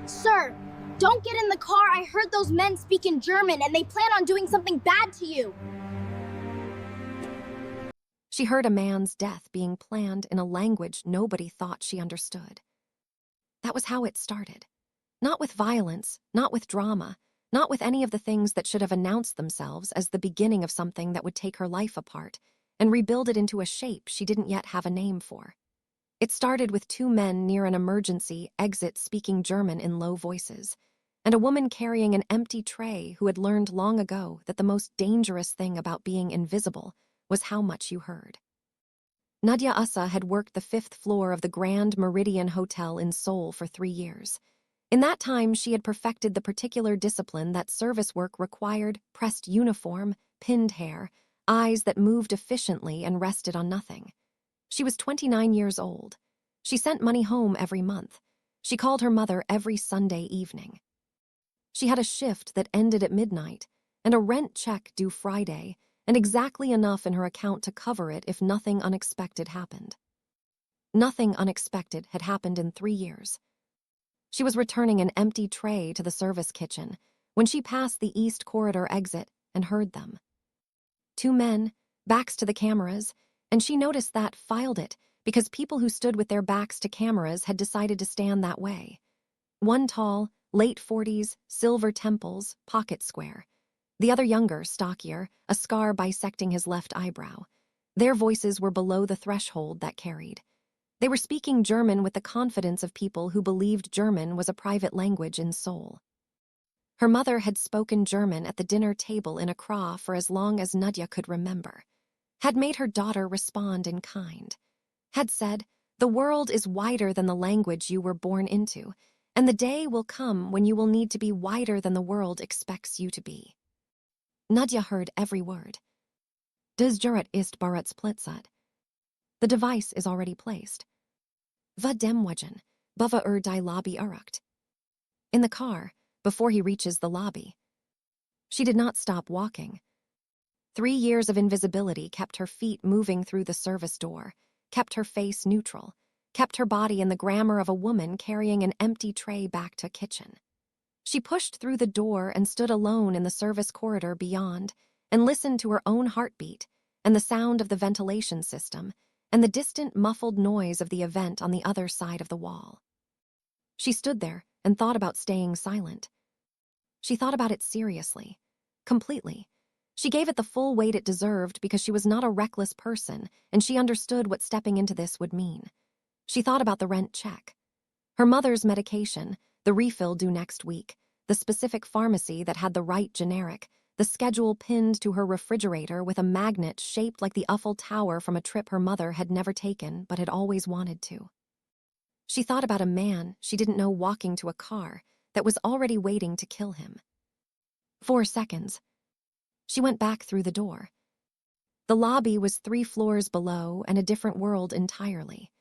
Sir, don't get in the car. I heard those men speak in German and they plan on doing something bad to you. She heard a man's death being planned in a language nobody thought she understood. That was how it started. Not with violence, not with drama, not with any of the things that should have announced themselves as the beginning of something that would take her life apart and rebuild it into a shape she didn't yet have a name for. It started with two men near an emergency exit speaking German in low voices, and a woman carrying an empty tray who had learned long ago that the most dangerous thing about being invisible was how much you heard. Nadia Osei had worked the 5th floor of the Grand Meridian Hotel in Seoul for 3 years. In that time, she had perfected the particular discipline that service work required: pressed uniform, pinned hair, eyes that moved efficiently and rested on nothing. She was 29 years old. She sent money home every month. She called her mother every Sunday evening. She had a shift that ended at midnight, and a rent check due Friday, and exactly enough in her account to cover it if nothing unexpected happened. Nothing unexpected had happened in 3 years. She was returning an empty tray to the service kitchen when she passed the East Corridor exit and heard them. Two men, backs to the cameras, and she noticed that, filed it, because people who stood with their backs to cameras had decided to stand that way. One tall, late 40s, silver temples, pocket square. The other younger, stockier, a scar bisecting his left eyebrow. Their voices were below the threshold that carried. They were speaking German with the confidence of people who believed German was a private language in Seoul. Her mother had spoken German at the dinner table in Accra for as long as Nadia could remember, had made her daughter respond in kind, had said, "The world is wider than the language you were born into, and the day will come when you will need to be wider than the world expects you to be." Nadia heard every word. Das Jurat ist bereits platziert. The device is already placed. Va demwagen, bava die lobby eruct. In the car, before he reaches the lobby. She did not stop walking. 3 years of invisibility kept her feet moving through the service door, kept her face neutral, kept her body in the grammar of a woman carrying an empty tray back to kitchen. She pushed through the door and stood alone in the service corridor beyond and listened to her own heartbeat and the sound of the ventilation system and the distant muffled noise of the event on the other side of the wall. She stood there and thought about staying silent. She thought about it seriously, completely. She gave it the full weight it deserved because she was not a reckless person and she understood what stepping into this would mean. She thought about the rent check, her mother's medication, the refill due next week, the specific pharmacy that had the right generic, the schedule pinned to her refrigerator with a magnet shaped like the Eiffel Tower from a trip her mother had never taken but had always wanted to. She thought about a man she didn't know walking to a car that was already waiting to kill him. 4 seconds. She went back through the door. The lobby was 3 floors below and a different world entirely.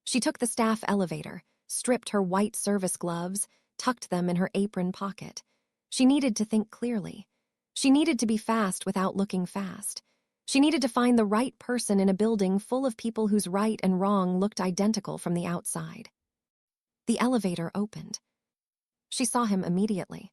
She took the staff elevator, stripped her white service gloves, tucked them in her apron pocket. She needed to think clearly. She needed to be fast without looking fast. She needed to find the right person in a building full of people whose right and wrong looked identical from the outside. The elevator opened. She saw him immediately.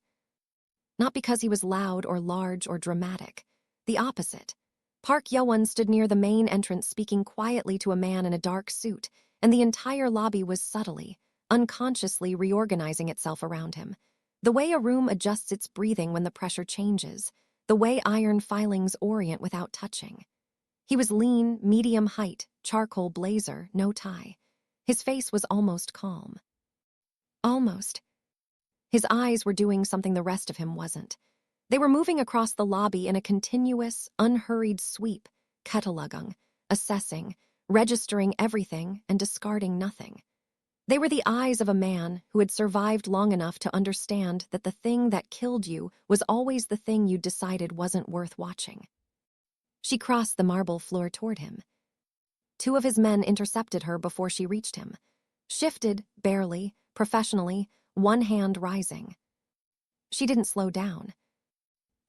Not because he was loud or large or dramatic. The opposite. Park Yeowon stood near the main entrance speaking quietly to a man in a dark suit, and the entire lobby was subtly, unconsciously reorganizing itself around him. The way a room adjusts its breathing when the pressure changes, the way iron filings orient without touching. He was lean, medium height, charcoal blazer, no tie. His face was almost calm. Almost. His eyes were doing something the rest of him wasn't. They were moving across the lobby in a continuous, unhurried sweep, cataloguing, assessing, registering everything and discarding nothing. They were the eyes of a man who had survived long enough to understand that the thing that killed you was always the thing you'd decided wasn't worth watching. She crossed the marble floor toward him. 2 of his men intercepted her before she reached him. Shifted, barely, professionally, one hand rising. She didn't slow down.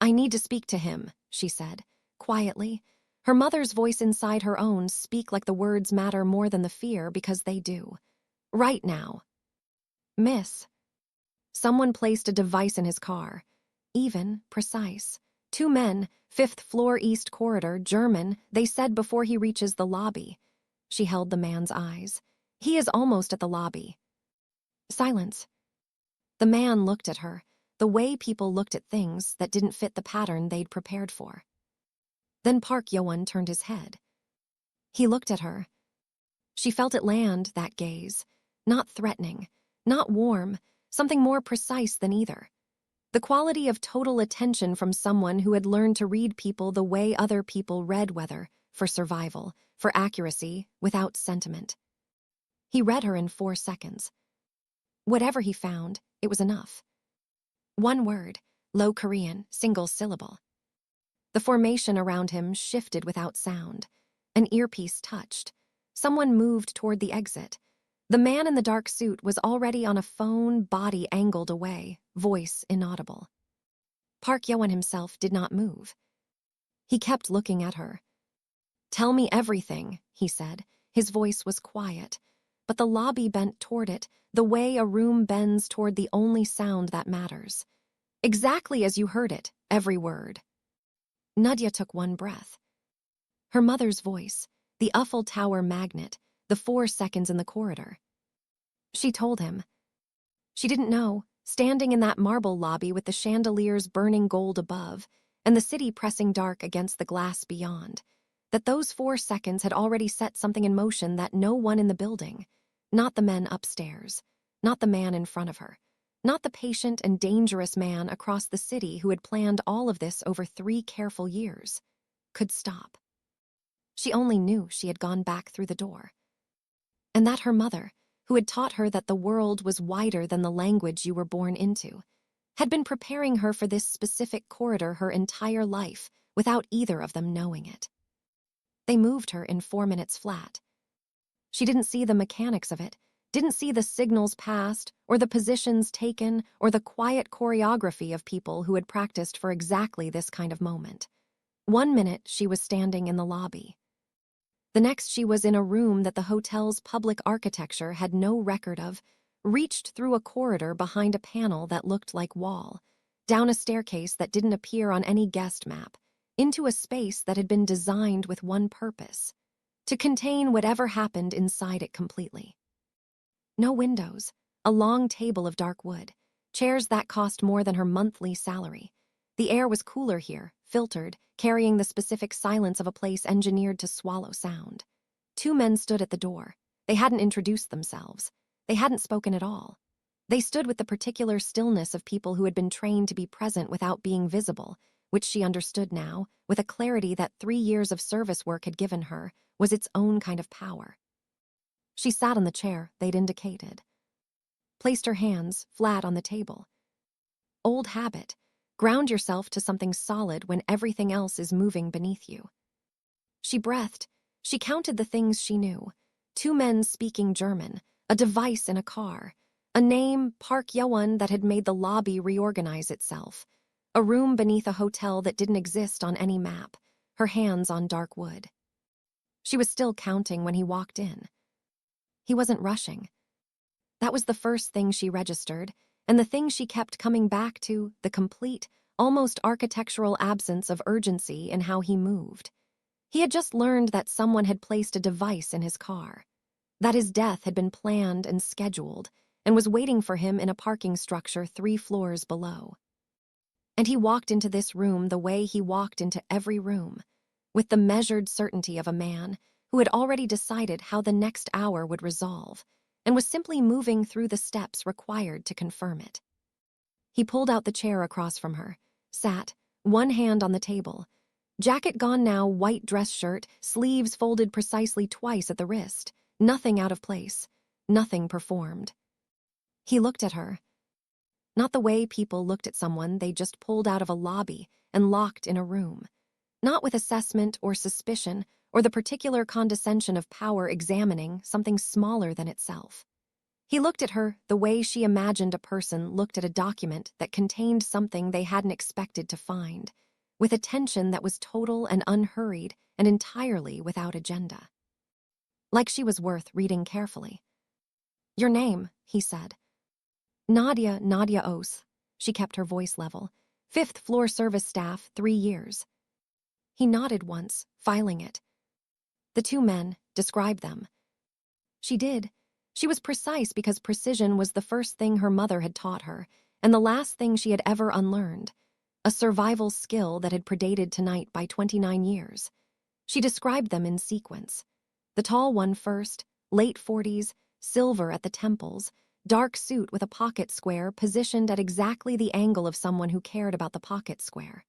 "I need to speak to him," she said, quietly. Her mother's voice inside her own speak like the words matter more than the fear because they do. "Right now." "Miss." Someone placed a device in his car. Even, precise. 2 men, 5th floor East Corridor, German, they said before he reaches the lobby. She held the man's eyes. He is almost at the lobby. Silence. The man looked at her, the way people looked at things that didn't fit the pattern they'd prepared for. Then Park Yeon turned his head. He looked at her. She felt it land, that gaze. Not threatening, not warm, something more precise than either. The quality of total attention from someone who had learned to read people the way other people read weather, for survival, for accuracy, without sentiment. He read her in 4 seconds. Whatever he found, it was enough. One word, low Korean, single syllable. The formation around him shifted without sound. An earpiece touched. Someone moved toward the exit. The man in the dark suit was already on a phone, body angled away, voice inaudible. Park Yeon himself did not move. He kept looking at her. "Tell me everything," he said. His voice was quiet, but the lobby bent toward it, the way a room bends toward the only sound that matters. Exactly as you heard it, every word. Nadia took one breath. Her mother's voice, the Eiffel Tower magnet, the 4 seconds in the corridor. She told him. She didn't know, standing in that marble lobby with the chandeliers burning gold above, and the city pressing dark against the glass beyond, that those 4 seconds had already set something in motion that no one in the building, not the men upstairs, not the man in front of her, not the patient and dangerous man across the city who had planned all of this over 3 careful years, could stop. She only knew she had gone back through the door. And that her mother, who had taught her that the world was wider than the language you were born into, had been preparing her for this specific corridor her entire life without either of them knowing it. They moved her in 4 minutes flat. She didn't see the mechanics of it, didn't see the signals passed, or the positions taken, or the quiet choreography of people who had practiced for exactly this kind of moment. 1 minute she was standing in the lobby. The next she was in a room that the hotel's public architecture had no record of, reached through a corridor behind a panel that looked like wall, down a staircase that didn't appear on any guest map, into a space that had been designed with one purpose, to contain whatever happened inside it completely. No windows, a long table of dark wood, chairs that cost more than her monthly salary. The air was cooler here, filtered, carrying the specific silence of a place engineered to swallow sound. 2 men stood at the door. They hadn't introduced themselves. They hadn't spoken at all. They stood with the particular stillness of people who had been trained to be present without being visible, which she understood now, with a clarity that 3 years of service work had given her, was its own kind of power. She sat on the chair they'd indicated, placed her hands flat on the table. Old habit. Ground yourself to something solid when everything else is moving beneath you. She breathed. She counted the things she knew. 2 men speaking German, a device in a car, a name, Park Yeon, that had made the lobby reorganize itself, a room beneath a hotel that didn't exist on any map, her hands on dark wood. She was still counting when he walked in. He wasn't rushing. That was the first thing she registered, and the thing she kept coming back to, the complete, almost architectural absence of urgency in how he moved. He had just learned that someone had placed a device in his car, that his death had been planned and scheduled, and was waiting for him in a parking structure 3 floors below. And he walked into this room the way he walked into every room, with the measured certainty of a man who had already decided how the next hour would resolve, and was simply moving through the steps required to confirm it. He pulled out the chair across from her, sat, one hand on the table, jacket gone now, white dress shirt, sleeves folded precisely twice at the wrist, nothing out of place, nothing performed. He looked at her. Not the way people looked at someone they just pulled out of a lobby and locked in a room. Not with assessment or suspicion or the particular condescension of power examining something smaller than itself. He looked at her the way she imagined a person looked at a document that contained something they hadn't expected to find, with attention that was total and unhurried and entirely without agenda. Like she was worth reading carefully. "Your name," he said. Nadia Osei. She kept her voice level. 5th floor service staff, 3 years. He nodded once, filing it. The two men, described them. She did. She was precise because precision was the first thing her mother had taught her, and the last thing she had ever unlearned. A survival skill that had predated tonight by 29 years. She described them in sequence. The tall one first, late 40s, silver at the temples, dark suit with a pocket square positioned at exactly the angle of someone who cared about the pocket square.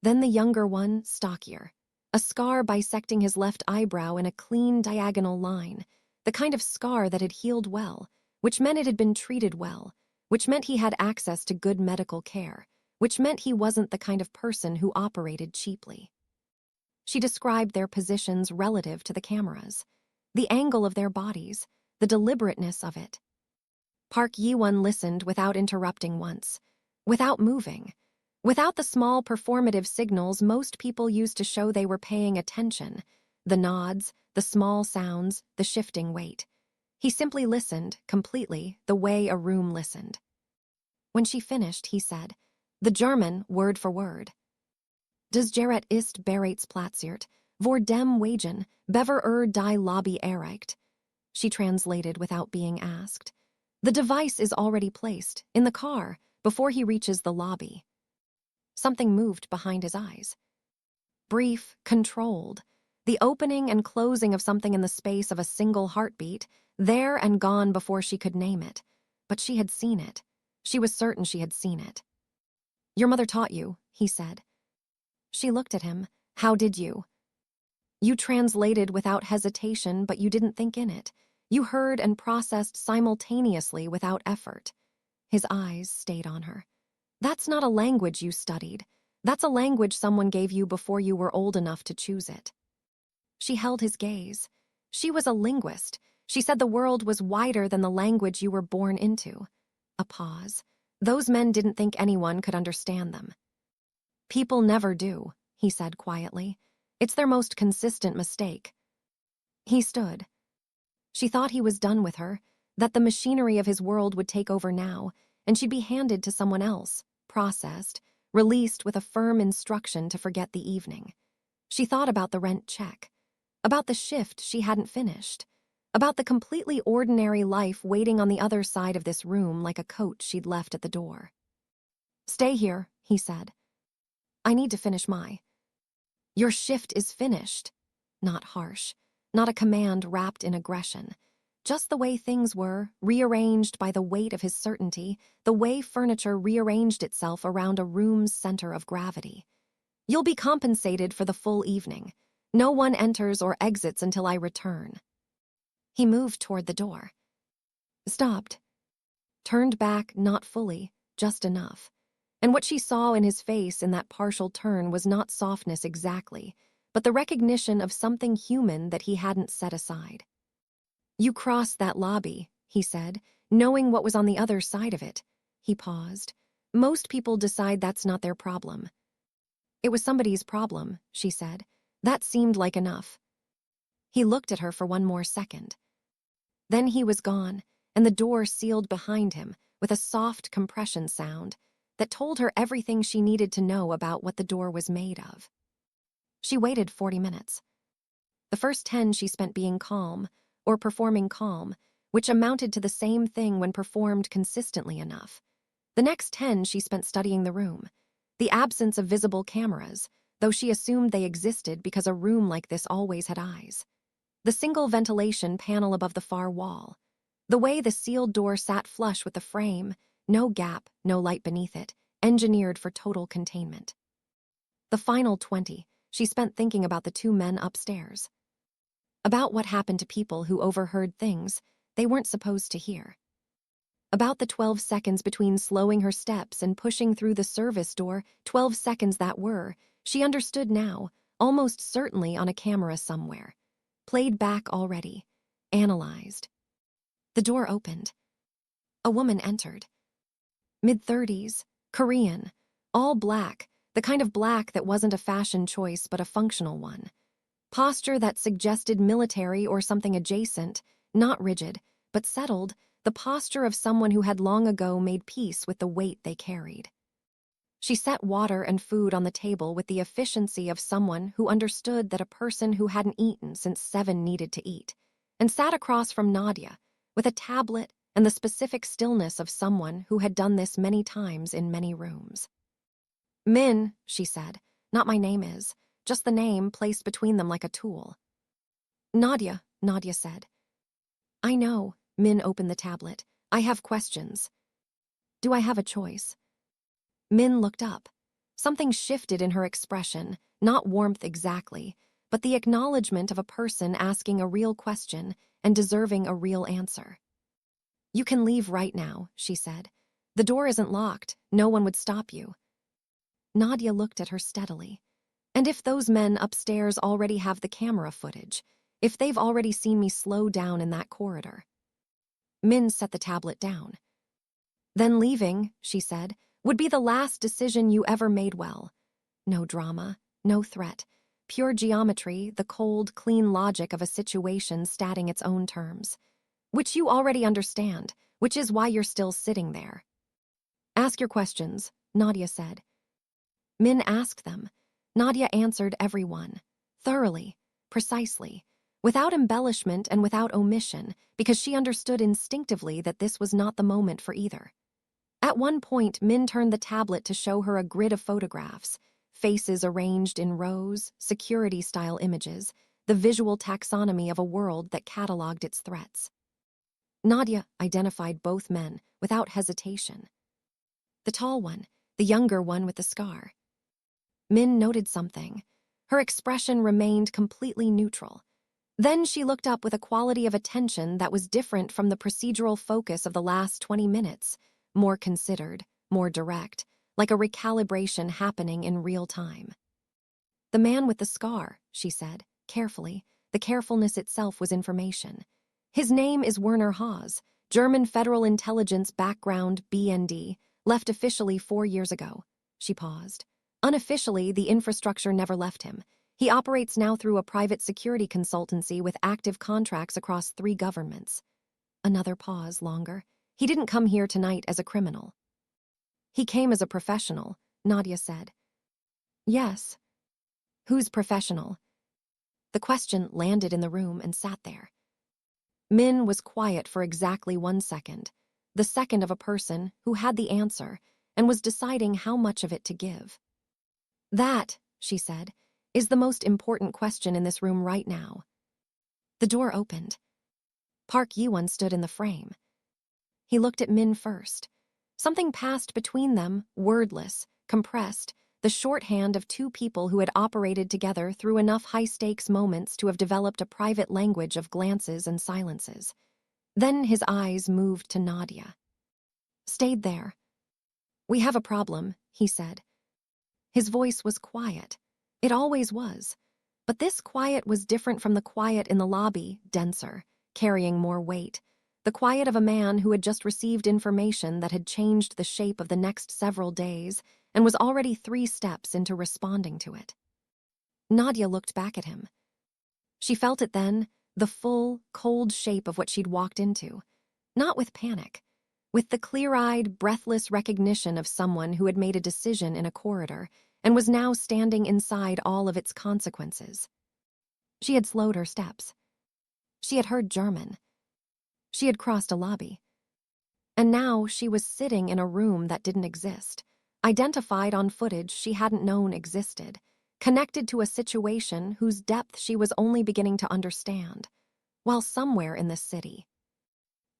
Then the younger one, stockier. A scar bisecting his left eyebrow in a clean diagonal line, the kind of scar that had healed well, which meant it had been treated well, which meant he had access to good medical care, which meant he wasn't the kind of person who operated cheaply. She described their positions relative to the cameras, the angle of their bodies, the deliberateness of it. Park Yi-won listened without interrupting once, without moving, without the small performative signals most people used to show they were paying attention, the nods, the small sounds, the shifting weight. He simply listened, completely, the way a room listened. When she finished, he said, the German, word for word. Das Gerät ist bereits platziert, vor dem Wagen, bever die Lobby erreicht. She translated without being asked. The device is already placed, in the car, before he reaches the lobby. Something moved behind his eyes. Brief, controlled. The opening and closing of something in the space of a single heartbeat, there and gone before she could name it. But she had seen it. She was certain she had seen it. Your mother taught you, he said. She looked at him. How did you? You translated without hesitation, but you didn't think in it. You heard and processed simultaneously without effort. His eyes stayed on her. That's not a language you studied. That's a language someone gave you before you were old enough to choose it. She held his gaze. She was a linguist. She said the world was wider than the language you were born into. A pause. Those men didn't think anyone could understand them. People never do, he said quietly. It's their most consistent mistake. He stood. She thought he was done with her, that the machinery of his world would take over now, and she'd be handed to someone else, processed, released with a firm instruction to forget the evening. She thought about the rent check, about the shift she hadn't finished, about the completely ordinary life waiting on the other side of this room like a coat she'd left at the door. Stay here, he said. I need to finish my. Your shift is finished. Not harsh, not a command wrapped in aggression. Just the way things were, rearranged by the weight of his certainty, the way furniture rearranged itself around a room's center of gravity. You'll be compensated for the full evening. No one enters or exits until I return. He moved toward the door. Stopped. Turned back, not fully, just enough. And what she saw in his face in that partial turn was not softness exactly, but the recognition of something human that he hadn't set aside. You crossed that lobby, he said, knowing what was on the other side of it. He paused. Most people decide that's not their problem. It was somebody's problem, she said. That seemed like enough. He looked at her for one more second. Then he was gone, and the door sealed behind him with a soft compression sound that told her everything she needed to know about what the door was made of. She waited 40 minutes. The first 10 she spent being calm, or performing calm, which amounted to the same thing when performed consistently enough. The next 10 she spent studying the room, the absence of visible cameras, though she assumed they existed because a room like this always had eyes. The single ventilation panel above the far wall, the way the sealed door sat flush with the frame, no gap, no light beneath it, engineered for total containment. The final 20 she spent thinking about the two men upstairs. About what happened to people who overheard things they weren't supposed to hear. About the 12 seconds between slowing her steps and pushing through the service door, 12 seconds that were, she understood now, almost certainly on a camera somewhere. Played back already. Analyzed. The door opened. A woman entered. Mid-30s, Korean, all black, the kind of black that wasn't a fashion choice but a functional one. Posture that suggested military or something adjacent, not rigid, but settled, the posture of someone who had long ago made peace with the weight they carried. She set water and food on the table with the efficiency of someone who understood that a person who hadn't eaten since 7 needed to eat, and sat across from Nadia with a tablet and the specific stillness of someone who had done this many times in many rooms. "Min," she said, "not my name is, just the name placed between them like a tool." "Nadia," Nadia said. "I know," Min opened the tablet. "I have questions. Do I have a choice?" Min looked up. Something shifted in her expression, not warmth exactly, but the acknowledgement of a person asking a real question and deserving a real answer. "You can leave right now," she said. "The door isn't locked. No one would stop you." Nadia looked at her steadily. "And if those men upstairs already have the camera footage, if they've already seen me slow down in that corridor?" Min set the tablet down. "Then leaving," she said, "would be the last decision you ever made well. No drama, no threat, pure geometry, the cold, clean logic of a situation stating its own terms. Which you already understand, which is why you're still sitting there." "Ask your questions," Nadia said. Min asked them. Nadia answered every one, thoroughly, precisely, without embellishment and without omission, because she understood instinctively that this was not the moment for either. At one point, Min turned the tablet to show her a grid of photographs, faces arranged in rows, security-style images, the visual taxonomy of a world that catalogued its threats. Nadia identified both men without hesitation. The tall one, the younger one with the scar. Min noted something. Her expression remained completely neutral. Then she looked up with a quality of attention that was different from the procedural focus of the last 20 minutes, more considered, more direct, like a recalibration happening in real time. "The man with the scar," she said, carefully. The carefulness itself was information. "His name is Werner Haas, German Federal Intelligence background BND, left officially 4 years ago." She paused. "Unofficially, the infrastructure never left him. He operates now through a private security consultancy with active contracts across 3 governments." Another pause, longer. "He didn't come here tonight as a criminal." "He came as a professional," Nadia said. "Yes." "Who's professional?" The question landed in the room and sat there. Min was quiet for exactly 1 second, the second of a person who had the answer and was deciding how much of it to give. "That," she said, "is the most important question in this room right now." The door opened. Park Yiwon stood in the frame. He looked at Min first. Something passed between them, wordless, compressed, the shorthand of 2 people who had operated together through enough high-stakes moments to have developed a private language of glances and silences. Then his eyes moved to Nadia. "Stayed there." "We have a problem," he said. His voice was quiet. It always was. But this quiet was different from the quiet in the lobby, denser, carrying more weight. The quiet of a man who had just received information that had changed the shape of the next several days and was already 3 steps into responding to it. Nadia looked back at him. She felt it then, the full, cold shape of what she'd walked into. Not with panic, with the clear-eyed, breathless recognition of someone who had made a decision in a corridor and was now standing inside all of its consequences. She had slowed her steps. She had heard German. She had crossed a lobby. And now she was sitting in a room that didn't exist, identified on footage she hadn't known existed, connected to a situation whose depth she was only beginning to understand, while somewhere in this city,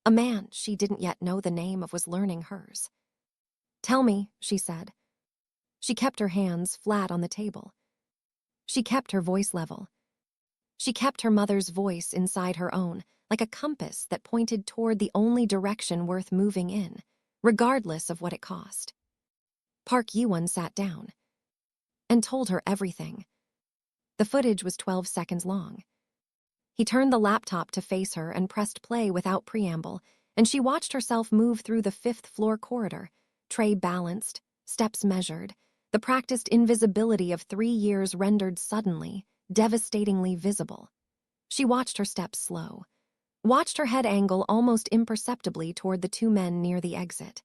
a man she didn't yet know the name of was learning hers. "Tell me," she said. She kept her hands flat on the table. She kept her voice level. She kept her mother's voice inside her own, like a compass that pointed toward the only direction worth moving in, regardless of what it cost. Park Yiwon sat down and told her everything. The footage was 12 seconds long. He turned the laptop to face her and pressed play without preamble, and she watched herself move through the 5th-floor corridor, tray balanced, steps measured, the practiced invisibility of 3 years rendered suddenly, devastatingly visible. She watched her steps slow. Watched her head angle almost imperceptibly toward the two men near the exit.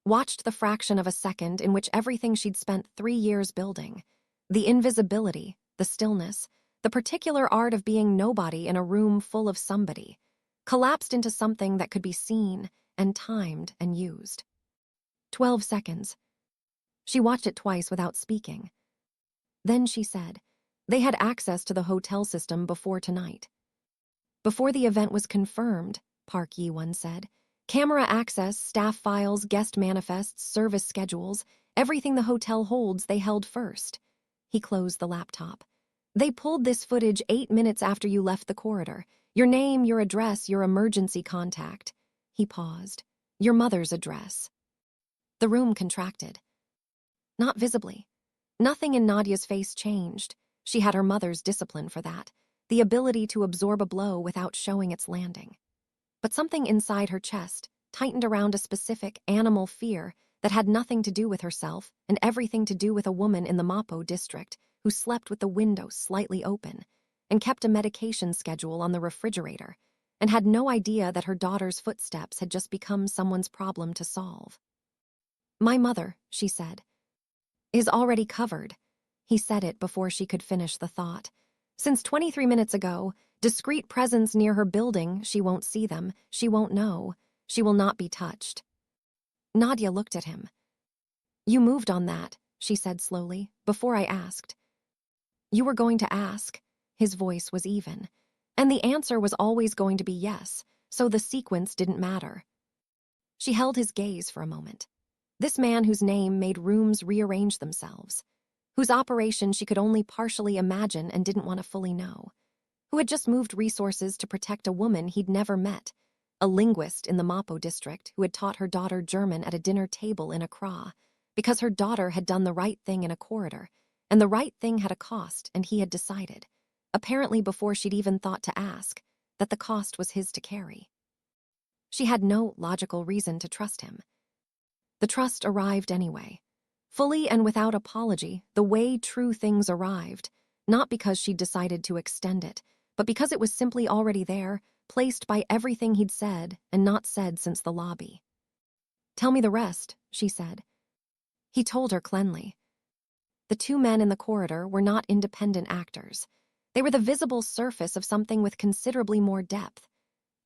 Watched the fraction of a second in which everything she'd spent 3 years building, the invisibility, the stillness, the particular art of being nobody in a room full of somebody, collapsed into something that could be seen and timed and used. 12 seconds. She watched it twice without speaking. Then she said, they had access to the hotel system before tonight. Before the event was confirmed, Park Yi-won said, camera access, staff files, guest manifests, service schedules, everything the hotel holds they held first. He closed the laptop. They pulled this footage 8 minutes after you left the corridor. Your name, your address, your emergency contact. He paused. Your mother's address. The room contracted. Not visibly. Nothing in Nadia's face changed. She had her mother's discipline for that, the ability to absorb a blow without showing its landing. But something inside her chest tightened around a specific animal fear that had nothing to do with herself and everything to do with a woman in the Mapo district who slept with the window slightly open and kept a medication schedule on the refrigerator and had no idea that her daughter's footsteps had just become someone's problem to solve. My mother, she said, is already covered. He said it before she could finish the thought. Since 23 minutes ago, discreet presence near her building, she won't see them, she won't know, she will not be touched. Nadia looked at him. You moved on that, she said slowly, before I asked. You were going to ask. His voice was even. And the answer was always going to be yes, so the sequence didn't matter. She held his gaze for a moment. This man whose name made rooms rearrange themselves, whose operation she could only partially imagine and didn't want to fully know, who had just moved resources to protect a woman he'd never met, a linguist in the Mapo district who had taught her daughter German at a dinner table in Accra, because her daughter had done the right thing in a corridor, and the right thing had a cost, and he had decided, apparently before she'd even thought to ask, that the cost was his to carry. She had no logical reason to trust him. The trust arrived anyway. Fully and without apology, the way true things arrived, not because she'd decided to extend it, but because it was simply already there, placed by everything he'd said and not said since the lobby. Tell me the rest, she said. He told her cleanly. The two men in the corridor were not independent actors. They were the visible surface of something with considerably more depth,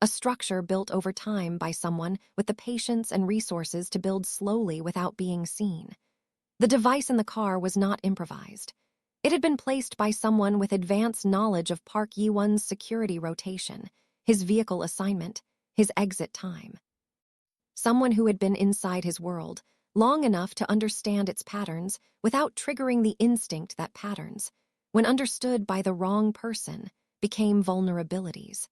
a structure built over time by someone with the patience and resources to build slowly without being seen. The device in the car was not improvised. It had been placed by someone with advanced knowledge of Park Yi-won's security rotation, his vehicle assignment, his exit time. Someone who had been inside his world long enough to understand its patterns without triggering the instinct that patterns, when understood by the wrong person, became vulnerabilities.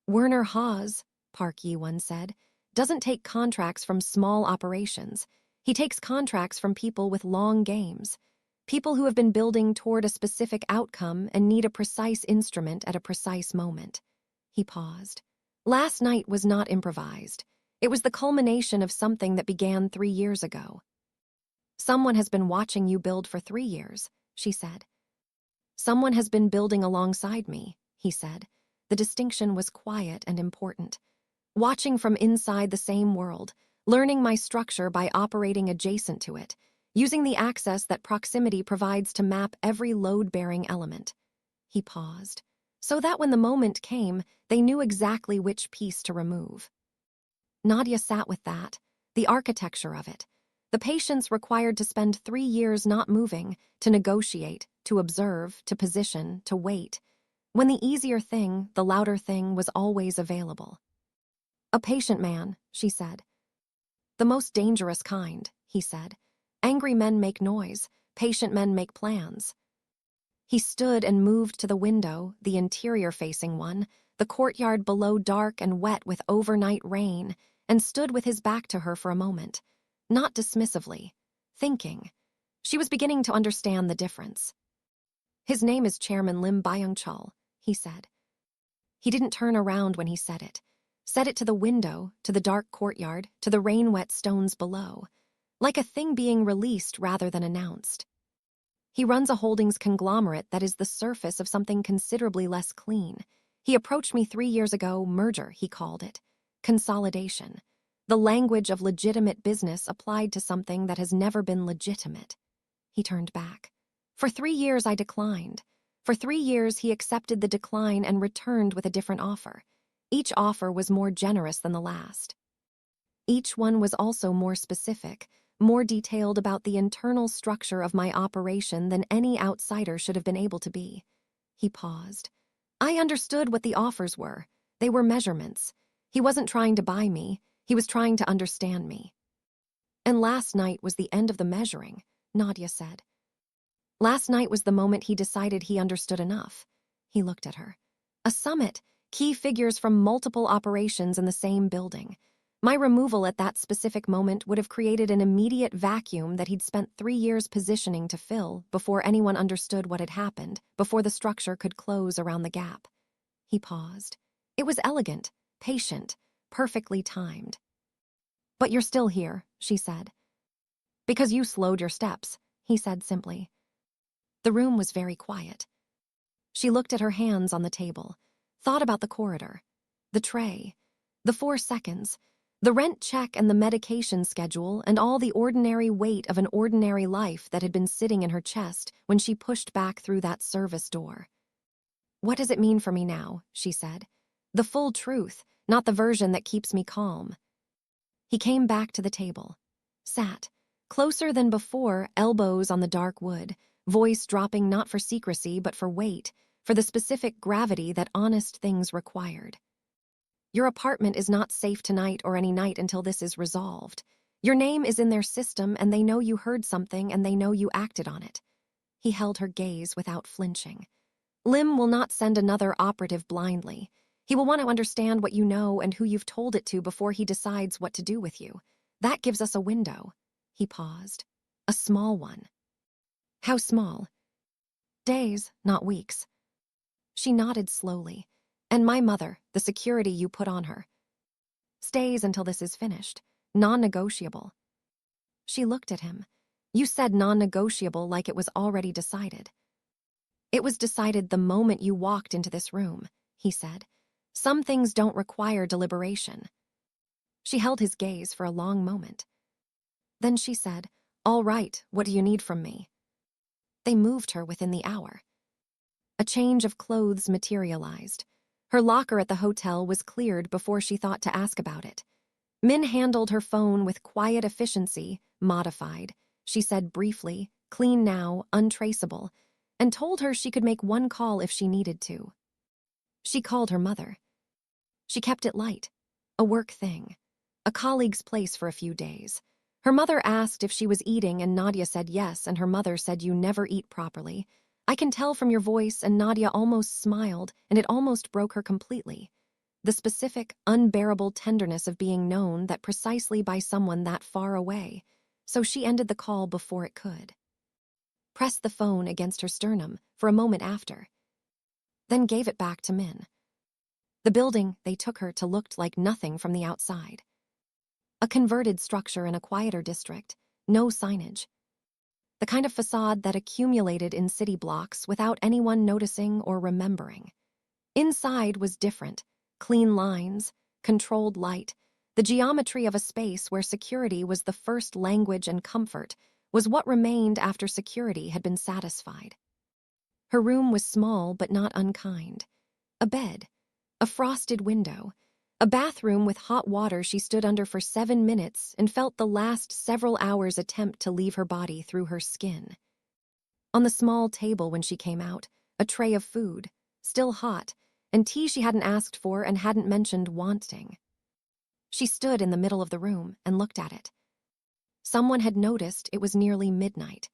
Werner Haas, Park Yi-won said, doesn't take contracts from small operations. He takes contracts from people with long games, people who have been building toward a specific outcome and need a precise instrument at a precise moment. He paused. Last night was not improvised. It was the culmination of something that began 3 years ago. Someone has been watching you build for 3 years, she said. Someone has been building alongside me, he said. The distinction was quiet and important. Watching from inside the same world, learning my structure by operating adjacent to it, using the access that proximity provides to map every load-bearing element. He paused, so that when the moment came, they knew exactly which piece to remove. Nadia sat with that, the architecture of it, the patience required to spend 3 years not moving, to negotiate, to observe, to position, to wait, when the easier thing, the louder thing, was always available. A patient man, she said. The most dangerous kind, he said. Angry men make noise, patient men make plans. He stood and moved to the window, the interior-facing one, the courtyard below dark and wet with overnight rain, and stood with his back to her for a moment, not dismissively, thinking. She was beginning to understand the difference. His name is Chairman Lim Byung-chul, he said. He didn't turn around when he said it to the window, to the dark courtyard, to the rain-wet stones below, like a thing being released rather than announced. He runs a holdings conglomerate that is the surface of something considerably less clean. He approached me 3 years ago, merger, he called it. Consolidation. The language of legitimate business applied to something that has never been legitimate. He turned back. For 3 years I declined. For 3 years he accepted the decline and returned with a different offer. Each offer was more generous than the last. Each one was also more specific, more detailed about the internal structure of my operation than any outsider should have been able to be. He paused. I understood what the offers were. They were measurements. He wasn't trying to buy me. He was trying to understand me. And last night was the end of the measuring, Nadia said. Last night was the moment he decided he understood enough. He looked at her. A summit, key figures from multiple operations in the same building. My removal at that specific moment would have created an immediate vacuum that he'd spent 3 years positioning to fill before anyone understood what had happened, before the structure could close around the gap. He paused. It was elegant, patient, perfectly timed. But you're still here, she said. Because you slowed your steps, he said simply. The room was very quiet. She looked at her hands on the table, thought about the corridor, the tray, the 4 seconds, the rent check and the medication schedule and all the ordinary weight of an ordinary life that had been sitting in her chest when she pushed back through that service door. What does it mean for me now, she said. The full truth, not the version that keeps me calm. He came back to the table, sat, closer than before, elbows on the dark wood, voice dropping not for secrecy but for weight, for the specific gravity that honest things required. Your apartment is not safe tonight or any night until this is resolved. Your name is in their system and they know you heard something and they know you acted on it. He held her gaze without flinching. Lim will not send another operative blindly. He will want to understand what you know and who you've told it to before he decides what to do with you. That gives us a window. He paused. A small one. How small? Days, not weeks. She nodded slowly. And my mother, the security you put on her. Stays until this is finished. Non-negotiable. She looked at him. You said non-negotiable like it was already decided. It was decided the moment you walked into this room, he said. Some things don't require deliberation. She held his gaze for a long moment. Then she said, All right, what do you need from me? They moved her within the hour. A change of clothes materialized. Her locker at the hotel was cleared before she thought to ask about it. Min handled her phone with quiet efficiency, modified. She said briefly, clean now, untraceable, and told her she could make one call if she needed to. She called her mother. She kept it light, a work thing, a colleague's place for a few days. Her mother asked if she was eating and Nadia said yes, and her mother said you never eat properly. I can tell from your voice, and Nadia almost smiled, and it almost broke her completely. The specific, unbearable tenderness of being known that precisely by someone that far away, so she ended the call before it could. Pressed the phone against her sternum for a moment after, then gave it back to Min. The building they took her to looked like nothing from the outside. A converted structure in a quieter district, no signage. The kind of facade that accumulated in city blocks without anyone noticing or remembering. Inside was different, clean lines, controlled light. The geometry of a space where security was the first language and comfort was what remained after security had been satisfied. Her room was small but not unkind. A bed, a frosted window, a bathroom with hot water she stood under for 7 minutes and felt the last several hours attempt to leave her body through her skin. On the small table when she came out, a tray of food, still hot, and tea she hadn't asked for and hadn't mentioned wanting. She stood in the middle of the room and looked at it. Someone had noticed it was nearly midnight,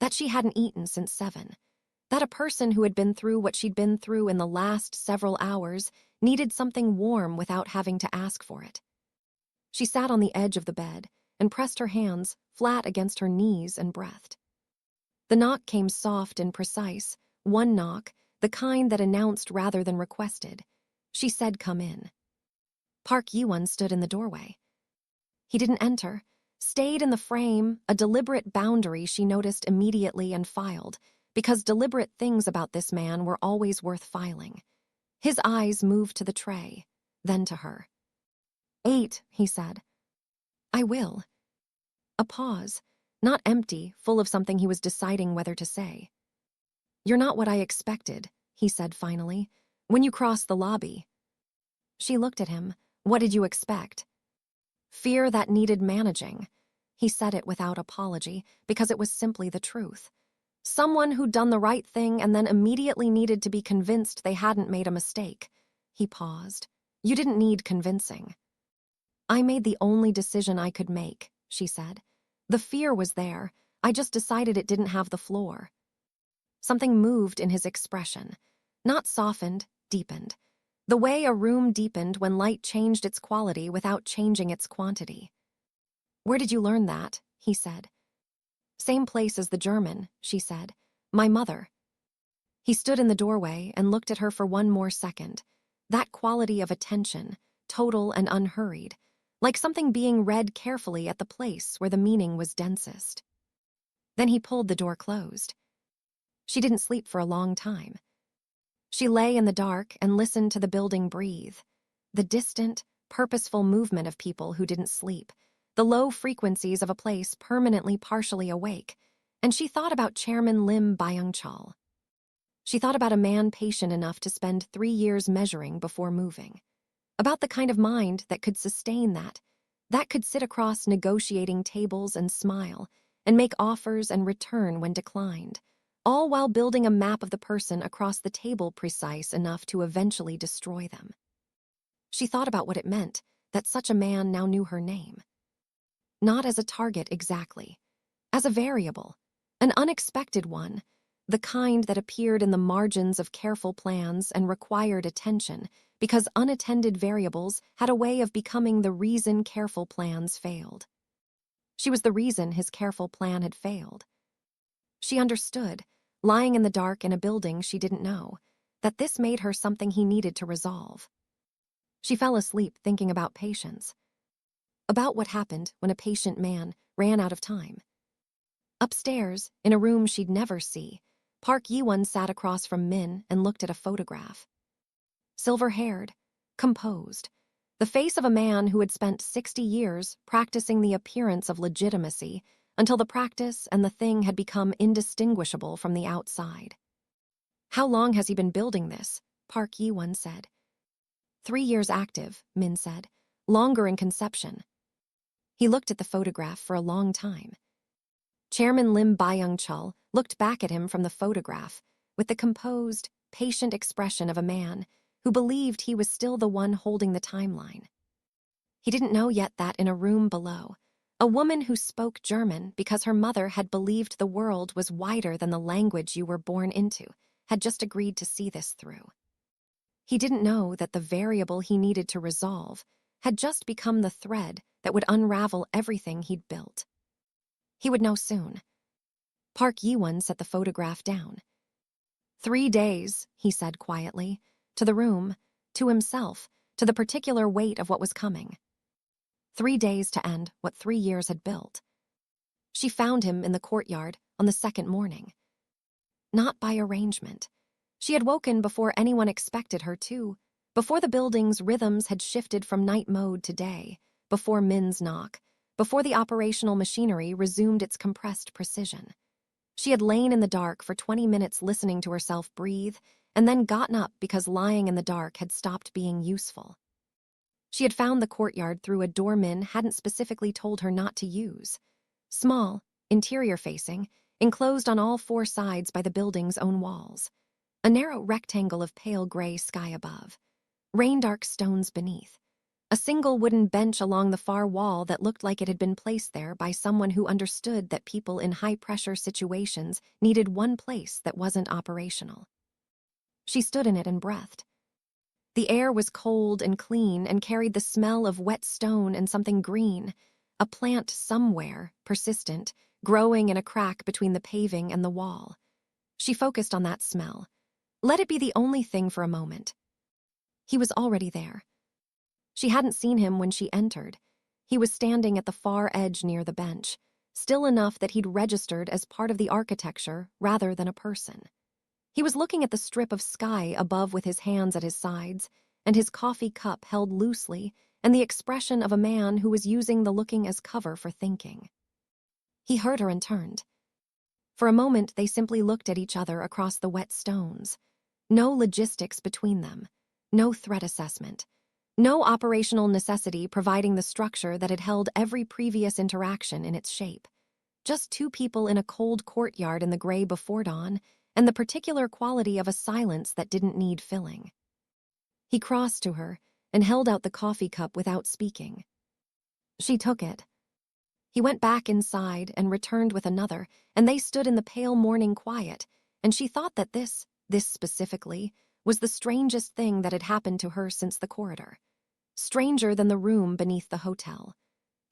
that she hadn't eaten since 7. That a person who had been through what she'd been through in the last several hours needed something warm without having to ask for it. She sat on the edge of the bed and pressed her hands flat against her knees and breathed. The knock came soft and precise, one knock, the kind that announced rather than requested. She said, "Come in." Park Yuan stood in the doorway. He didn't enter, stayed in the frame, a deliberate boundary she noticed immediately and filed, because deliberate things about this man were always worth filing. His eyes moved to the tray, then to her. 8, he said. I will. A pause, not empty, full of something he was deciding whether to say. You're not what I expected, he said finally, when you crossed the lobby. She looked at him. What did you expect? Fear that needed managing. He said it without apology, because it was simply the truth. Someone who'd done the right thing and then immediately needed to be convinced they hadn't made a mistake. He paused. You didn't need convincing. I made the only decision I could make, she said. The fear was there. I just decided it didn't have the floor. Something moved in his expression. Not softened, deepened. The way a room deepened when light changed its quality without changing its quantity. Where did you learn that? He said. Same place as the German, she said. My mother. He stood in the doorway and looked at her for one more second. That quality of attention, total and unhurried, like something being read carefully at the place where the meaning was densest. Then he pulled the door closed. She didn't sleep for a long time. She lay in the dark and listened to the building breathe. The distant, purposeful movement of people who didn't sleep, the low frequencies of a place permanently partially awake, and she thought about Chairman Lim Byung-chul. She thought about a man patient enough to spend 3 years measuring before moving. About the kind of mind that could sustain that could sit across negotiating tables and smile, and make offers and return when declined, all while building a map of the person across the table precise enough to eventually destroy them. She thought about what it meant that such a man now knew her name. Not as a target exactly, as a variable, an unexpected one, the kind that appeared in the margins of careful plans and required attention because unattended variables had a way of becoming the reason careful plans failed. She was the reason his careful plan had failed. She understood, lying in the dark in a building she didn't know, that this made her something he needed to resolve. She fell asleep thinking about patience. About what happened when a patient man ran out of time. Upstairs, in a room she'd never see, Park Yi-won sat across from Min and looked at a photograph. Silver-haired, composed, the face of a man who had spent 60 years practicing the appearance of legitimacy until the practice and the thing had become indistinguishable from the outside. How long has he been building this? Park Yi-won said. 3 years active, Min said. Longer in conception. He looked at the photograph for a long time. Chairman Lim Byung-chul looked back at him from the photograph with the composed, patient expression of a man who believed he was still the one holding the timeline. He didn't know yet that in a room below, a woman who spoke German because her mother had believed the world was wider than the language you were born into, had just agreed to see this through. He didn't know that the variable he needed to resolve had just become the thread that would unravel everything he'd built. He would know soon. Park Yi-won set the photograph down. 3 days, he said quietly, to the room, to himself, to the particular weight of what was coming. 3 days to end what 3 years had built. She found him in the courtyard on the second morning. Not by arrangement. She had woken before anyone expected her to, before the building's rhythms had shifted from night mode to day, before Min's knock, before the operational machinery resumed its compressed precision. She had lain in the dark for 20 minutes listening to herself breathe, and then gotten up because lying in the dark had stopped being useful. She had found the courtyard through a door Min hadn't specifically told her not to use. Small, interior-facing, enclosed on all 4 sides by the building's own walls. A narrow rectangle of pale gray sky above. Rain-dark stones beneath. A single wooden bench along the far wall that looked like it had been placed there by someone who understood that people in high-pressure situations needed one place that wasn't operational. She stood in it and breathed. The air was cold and clean and carried the smell of wet stone and something green, a plant somewhere, persistent, growing in a crack between the paving and the wall. She focused on that smell. Let it be the only thing for a moment. He was already there. She hadn't seen him when she entered. He was standing at the far edge near the bench, still enough that he'd registered as part of the architecture rather than a person. He was looking at the strip of sky above with his hands at his sides, and his coffee cup held loosely, and the expression of a man who was using the looking as cover for thinking. He heard her and turned. For a moment, they simply looked at each other across the wet stones. No logistics between them. No threat assessment. No operational necessity providing the structure that had held every previous interaction in its shape. Just two people in a cold courtyard in the gray before dawn, and the particular quality of a silence that didn't need filling. He crossed to her and held out the coffee cup without speaking. She took it. He went back inside and returned with another, and they stood in the pale morning quiet, and she thought that this specifically, was the strangest thing that had happened to her since the corridor. Stranger than the room beneath the hotel.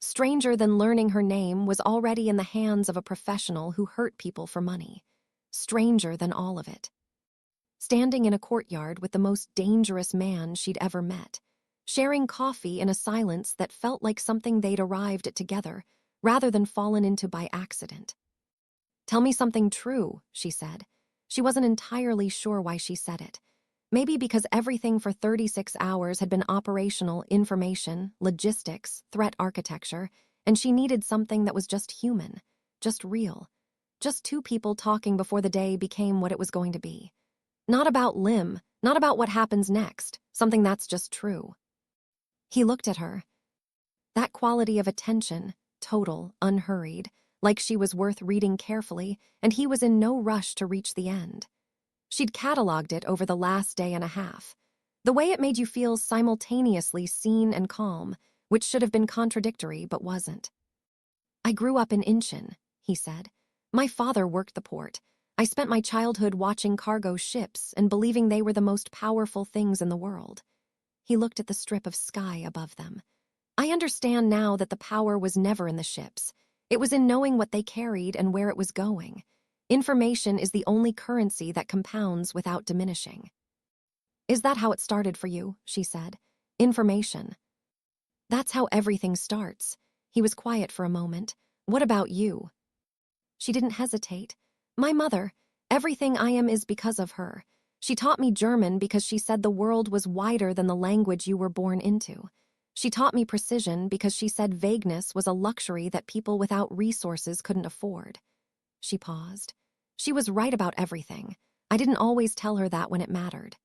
Stranger than learning her name was already in the hands of a professional who hurt people for money. Stranger than all of it. Standing in a courtyard with the most dangerous man she'd ever met. Sharing coffee in a silence that felt like something they'd arrived at together, rather than fallen into by accident. "Tell me something true," she said. She wasn't entirely sure why she said it. Maybe because everything for 36 hours had been operational information, logistics, threat architecture, and she needed something that was just human, just real. Just two people talking before the day became what it was going to be. Not about Lim, not about what happens next, something that's just true. He looked at her. That quality of attention, total, unhurried, like she was worth reading carefully, and he was in no rush to reach the end. She'd cataloged it over the last day and a half. The way it made you feel simultaneously seen and calm, which should have been contradictory but wasn't. "I grew up in Incheon," he said. "My father worked the port. I spent my childhood watching cargo ships and believing they were the most powerful things in the world." He looked at the strip of sky above them. "I understand now that the power was never in the ships. It was in knowing what they carried and where it was going. Information is the only currency that compounds without diminishing." "Is that how it started for you?" she said. "Information." "That's how everything starts." He was quiet for a moment. "What about you?" She didn't hesitate. "My mother. Everything I am is because of her. She taught me German because she said the world was wider than the language you were born into. She taught me precision because she said vagueness was a luxury that people without resources couldn't afford." She paused. She was right about everything. I didn't always tell her that when it mattered.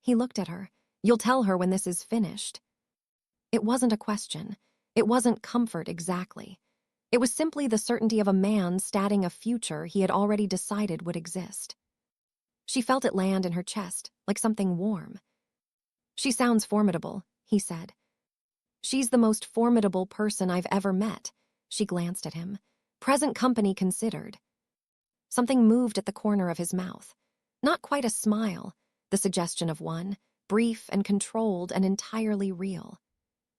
He looked at her. "You'll tell her when this is finished." It wasn't a question. It wasn't comfort exactly. It was simply the certainty of a man stating a future he had already decided would exist. She felt it land in her chest, like something warm. "She sounds formidable," he said. "She's the most formidable person I've ever met." She glanced at him. "Present company considered." Something moved at the corner of his mouth. Not quite a smile, the suggestion of one, brief and controlled and entirely real.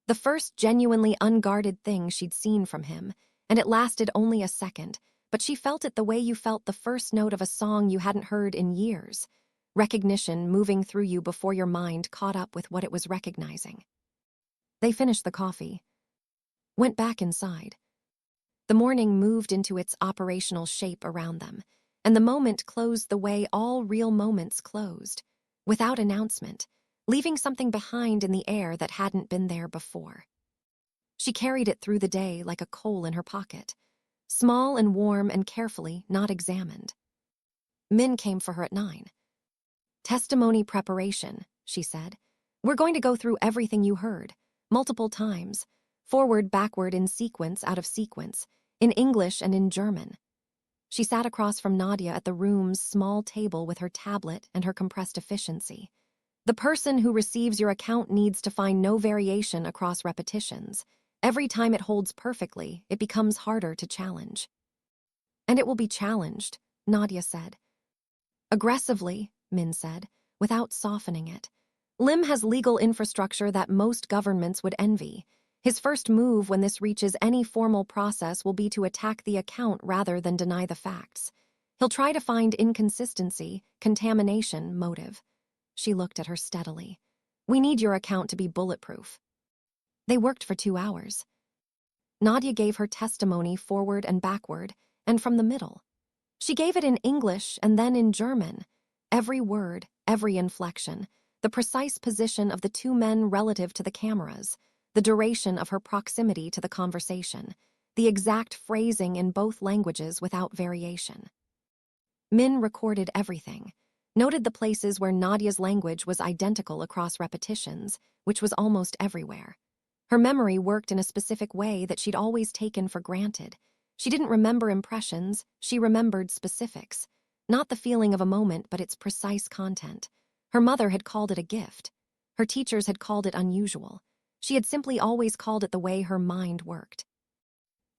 The first genuinely unguarded thing she'd seen from him, and it lasted only a second, but she felt it the way you felt the first note of a song you hadn't heard in years. Recognition moving through you before your mind caught up with what it was recognizing. They finished the coffee. Went back inside. The morning moved into its operational shape around them, and the moment closed the way all real moments closed, without announcement, leaving something behind in the air that hadn't been there before. She carried it through the day like a coal in her pocket, small and warm and carefully not examined. Min came for her at 9. "Testimony preparation," she said. "We're going to go through everything you heard, multiple times, forward, backward, in sequence, out of sequence, in English and in German." She sat across from Nadia at the room's small table with her tablet and her compressed efficiency. "The person who receives your account needs to find no variation across repetitions. Every time it holds perfectly, it becomes harder to challenge." "And it will be challenged," Nadia said. "Aggressively," Min said, without softening it. "Lim has legal infrastructure that most governments would envy. His first move when this reaches any formal process will be to attack the account rather than deny the facts. He'll try to find inconsistency, contamination, motive." She looked at her steadily. "We need your account to be bulletproof." They worked for 2 hours. Nadia gave her testimony forward and backward, and from the middle. She gave it in English and then in German. Every word, every inflection, the precise position of the two men relative to the cameras, the duration of her proximity to the conversation, the exact phrasing in both languages without variation. Min recorded everything, noted the places where Nadia's language was identical across repetitions, which was almost everywhere. Her memory worked in a specific way that she'd always taken for granted. She didn't remember impressions, she remembered specifics. Not the feeling of a moment, but its precise content. Her mother had called it a gift. Her teachers had called it unusual. She had simply always called it the way her mind worked.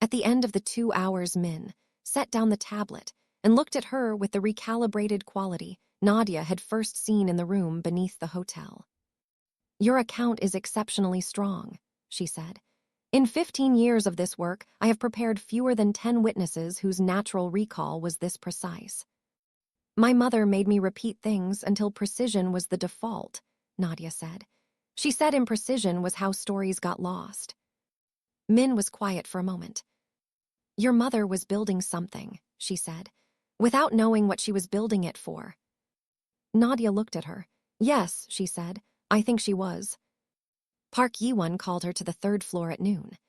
At the end of the 2 hours, Min set down the tablet and looked at her with the recalibrated quality Nadia had first seen in the room beneath the hotel. "Your account is exceptionally strong," she said. "In 15 years of this work, I have prepared fewer than 10 witnesses whose natural recall was this precise." "My mother made me repeat things until precision was the default," Nadia said. "She said imprecision was how stories got lost." Min was quiet for a moment. "Your mother was building something," she said, without knowing what she was building it for. Nadia looked at her. "Yes," she said, "I think she was." Park Yi-won called her to the 3rd floor at noon.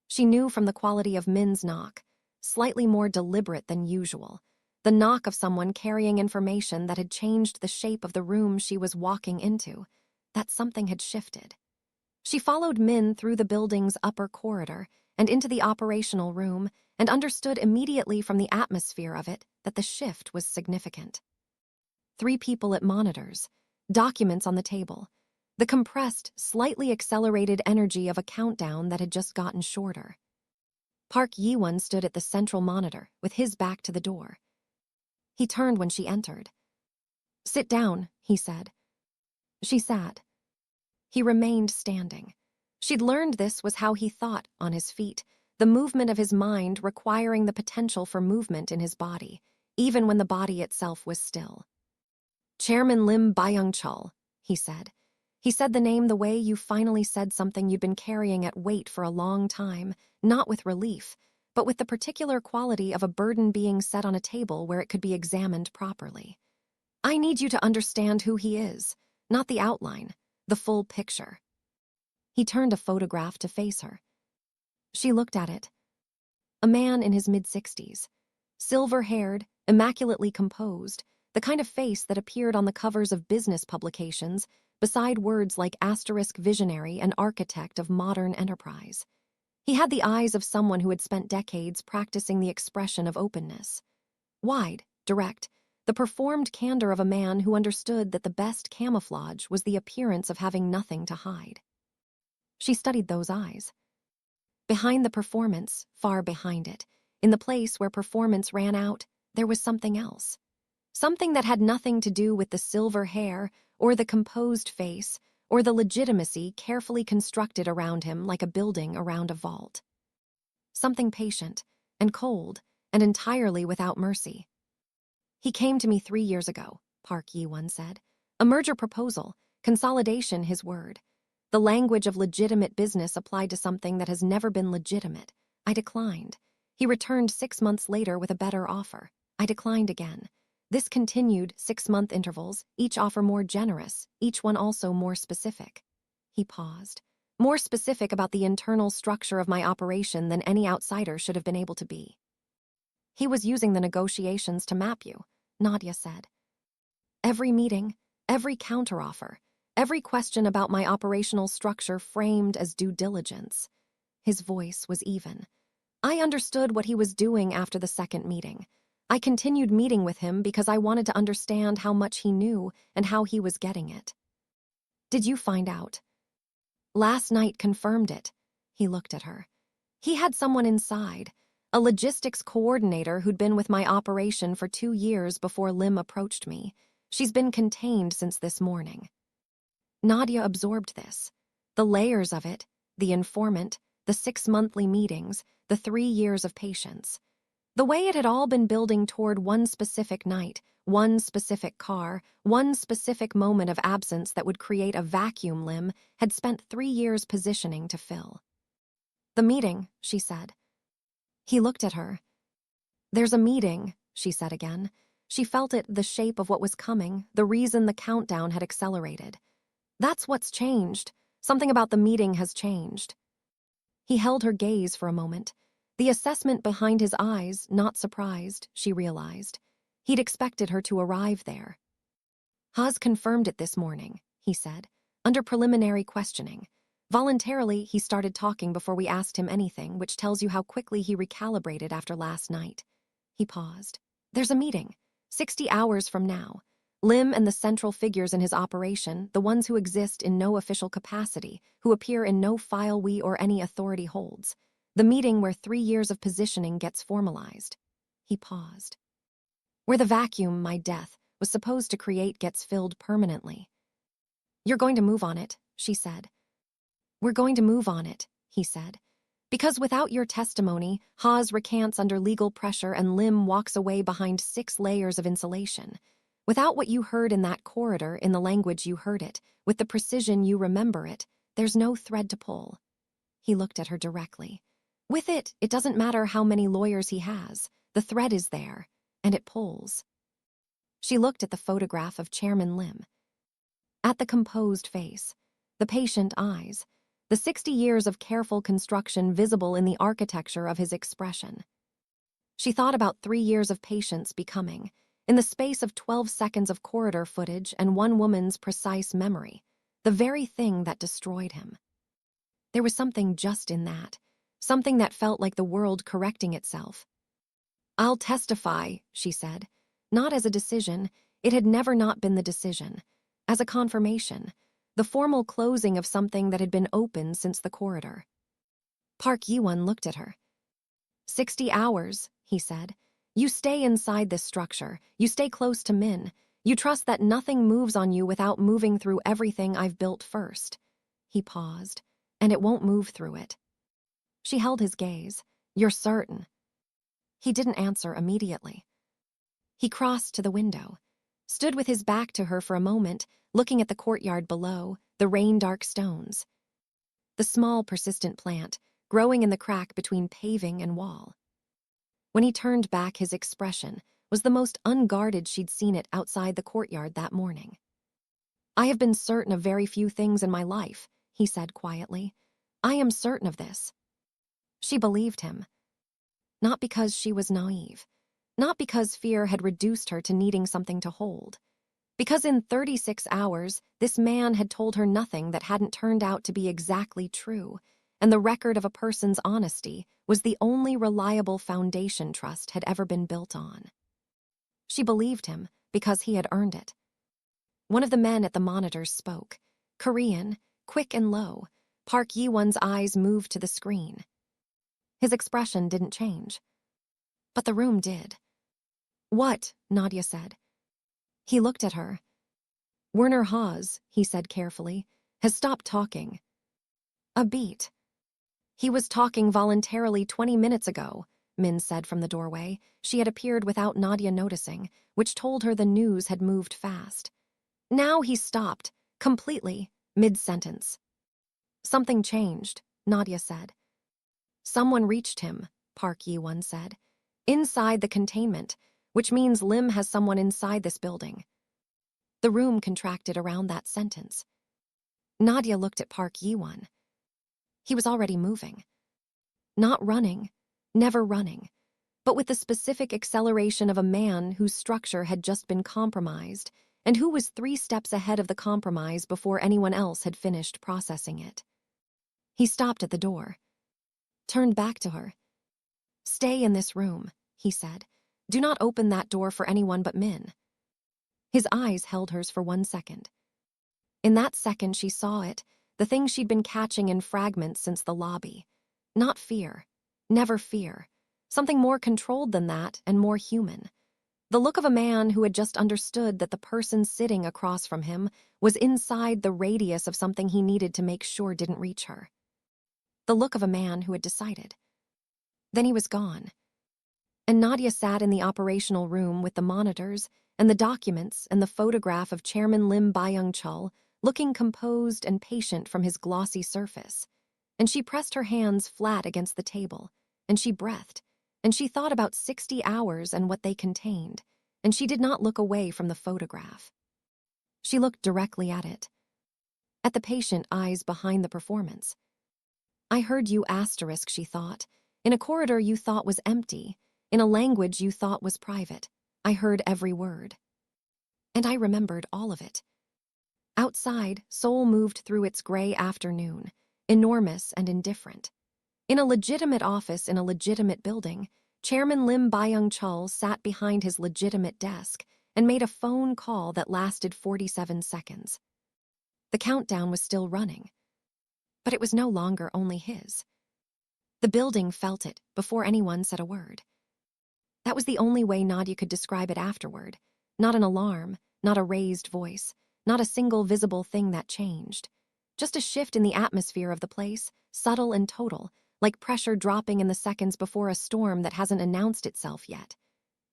She knew from the quality of Min's knock, slightly more deliberate than usual, the knock of someone carrying information that had changed the shape of the room she was walking into, that something had shifted. She followed Min through the building's upper corridor and into the operational room and understood immediately from the atmosphere of it that the shift was significant. 3 people at monitors, documents on the table, the compressed, slightly accelerated energy of a countdown that had just gotten shorter. Park Yi-won stood at the central monitor with his back to the door. He turned when she entered. "Sit down," he said. She sat. He remained standing. She'd learned this was how he thought, on his feet, the movement of his mind requiring the potential for movement in his body, even when the body itself was still. "Chairman Lim Byung-chul," he said. He said the name the way you finally said something you'd been carrying at weight for a long time, not with relief, but with the particular quality of a burden being set on a table where it could be examined properly. "I need you to understand who he is, not the outline, the full picture." He turned a photograph to face her. She looked at it. A man in his mid-60s, silver-haired, immaculately composed, the kind of face that appeared on the covers of business publications beside words like asterisk visionary and architect of modern enterprise. He had the eyes of someone who had spent decades practicing the expression of openness. Wide, direct, the performed candor of a man who understood that the best camouflage was the appearance of having nothing to hide. She studied those eyes. Behind the performance, far behind it, in the place where performance ran out, there was something else. Something that had nothing to do with the silver hair, or the composed face, or the legitimacy carefully constructed around him like a building around a vault. Something patient, and cold, and entirely without mercy. "He came to me 3 years ago," Park Yi-won said. "A merger proposal, consolidation, his word. The language of legitimate business applied to something that has never been legitimate. I declined. He returned 6 months later with a better offer. I declined again. This continued 6-month intervals, each offer more generous, each one also more specific." He paused. "More specific about the internal structure of my operation than any outsider should have been able to be." "He was using the negotiations to map you," Nadia said. "Every meeting, every counteroffer, every question about my operational structure framed as due diligence." His voice was even. "I understood what he was doing after the second meeting. I continued meeting with him because I wanted to understand how much he knew and how he was getting it." "Did you find out?" "Last night confirmed it." He looked at her. "He had someone inside, a logistics coordinator who'd been with my operation for 2 years before Lim approached me. She's been contained since this morning." Nadia absorbed this. The layers of it, the informant, the 6 monthly meetings, the 3 years of patience. The way it had all been building toward one specific night, one specific car, one specific moment of absence that would create a vacuum Lim had spent 3 years positioning to fill. "The meeting," she said. He looked at her. "There's a meeting," she said again. She felt it, the shape of what was coming, the reason the countdown had accelerated. That's what's changed. Something about the meeting has changed. He held her gaze for a moment. The assessment behind his eyes, not surprised, she realized. He'd expected her to arrive there. Haas confirmed it this morning, he said, under preliminary questioning. Voluntarily, he started talking before we asked him anything, which tells you how quickly he recalibrated after last night. He paused. There's a meeting. 60 hours from now. Lim and the central figures in his operation, the ones who exist in no official capacity, who appear in no file we or any authority holds. The meeting where 3 years of positioning gets formalized. He paused. Where the vacuum, my death, was supposed to create gets filled permanently. You're going to move on it, she said. We're going to move on it, he said. Because without your testimony, Haas recants under legal pressure and Lim walks away behind 6 layers of insulation. Without what you heard in that corridor, in the language you heard it, with the precision you remember it, there's no thread to pull. He looked at her directly. With it, it doesn't matter how many lawyers he has. The thread is there, and it pulls. She looked at the photograph of Chairman Lim. At the composed face, the patient eyes, the 60 years of careful construction visible in the architecture of his expression. She thought about 3 years of patience becoming, in the space of 12 seconds of corridor footage and one woman's precise memory, the very thing that destroyed him. There was something just in that, something that felt like the world correcting itself. I'll testify, she said, not as a decision, it had never not been the decision, as a confirmation, the formal closing of something that had been open since the corridor. Park Yi-won looked at her. 60 hours, he said. You stay inside this structure, you stay close to Min, you trust that nothing moves on you without moving through everything I've built first. He paused, and it won't move through it. She held his gaze. You're certain? He didn't answer immediately. He crossed to the window, stood with his back to her for a moment, looking at the courtyard below, the rain-dark stones. The small, persistent plant, growing in the crack between paving and wall. When he turned back, his expression was the most unguarded she'd seen it outside the courtyard that morning. I have been certain of very few things in my life, he said quietly. I am certain of this. She believed him. Not because she was naive. Not because fear had reduced her to needing something to hold. Because in 36 hours, this man had told her nothing that hadn't turned out to be exactly true, and the record of a person's honesty was the only reliable foundation trust had ever been built on. She believed him because he had earned it. One of the men at the monitors spoke. Korean, quick and low. Park Yi-won's eyes moved to the screen. His expression didn't change. But the room did. What? Nadia said. He looked at her. Werner Haas, he said carefully, has stopped talking. A beat. He was talking voluntarily 20 minutes ago, Min said from the doorway. She had appeared without Nadia noticing, which told her the news had moved fast. Now he stopped, completely, mid-sentence. Something changed, Nadia said. Someone reached him, Park Yi-won said. Inside the containment, which means Lim has someone inside this building. The room contracted around that sentence. Nadia looked at Park Yi-won. He was already moving. Not running, never running, but with the specific acceleration of a man whose structure had just been compromised and who was 3 steps ahead of the compromise before anyone else had finished processing it. He stopped at the door, turned back to her. Stay in this room, he said. Do not open that door for anyone but Min. His eyes held hers for 1 second. In that second she saw it, the thing she'd been catching in fragments since the lobby. Not fear. Never fear. Something more controlled than that and more human. The look of a man who had just understood that the person sitting across from him was inside the radius of something he needed to make sure didn't reach her. The look of a man who had decided. Then he was gone. And Nadia sat in the operational room with the monitors and the documents and the photograph of Chairman Lim Byung-chul looking composed and patient from his glossy surface. And she pressed her hands flat against the table, and she breathed, and she thought about 60 hours and what they contained, and she did not look away from the photograph. She looked directly at it, at the patient eyes behind the performance. I heard you, asterisk, she thought. In a corridor you thought was empty, in a language you thought was private. I heard every word. And I remembered all of it. Outside, Seoul moved through its gray afternoon, enormous and indifferent. In a legitimate office in a legitimate building, Chairman Lim Byung-chul sat behind his legitimate desk and made a phone call that lasted 47 seconds. The countdown was still running, but it was no longer only his. The building felt it before anyone said a word. That was the only way Nadia could describe it afterward. Not an alarm, not a raised voice, not a single visible thing that changed. Just a shift in the atmosphere of the place, subtle and total, like pressure dropping in the seconds before a storm that hasn't announced itself yet.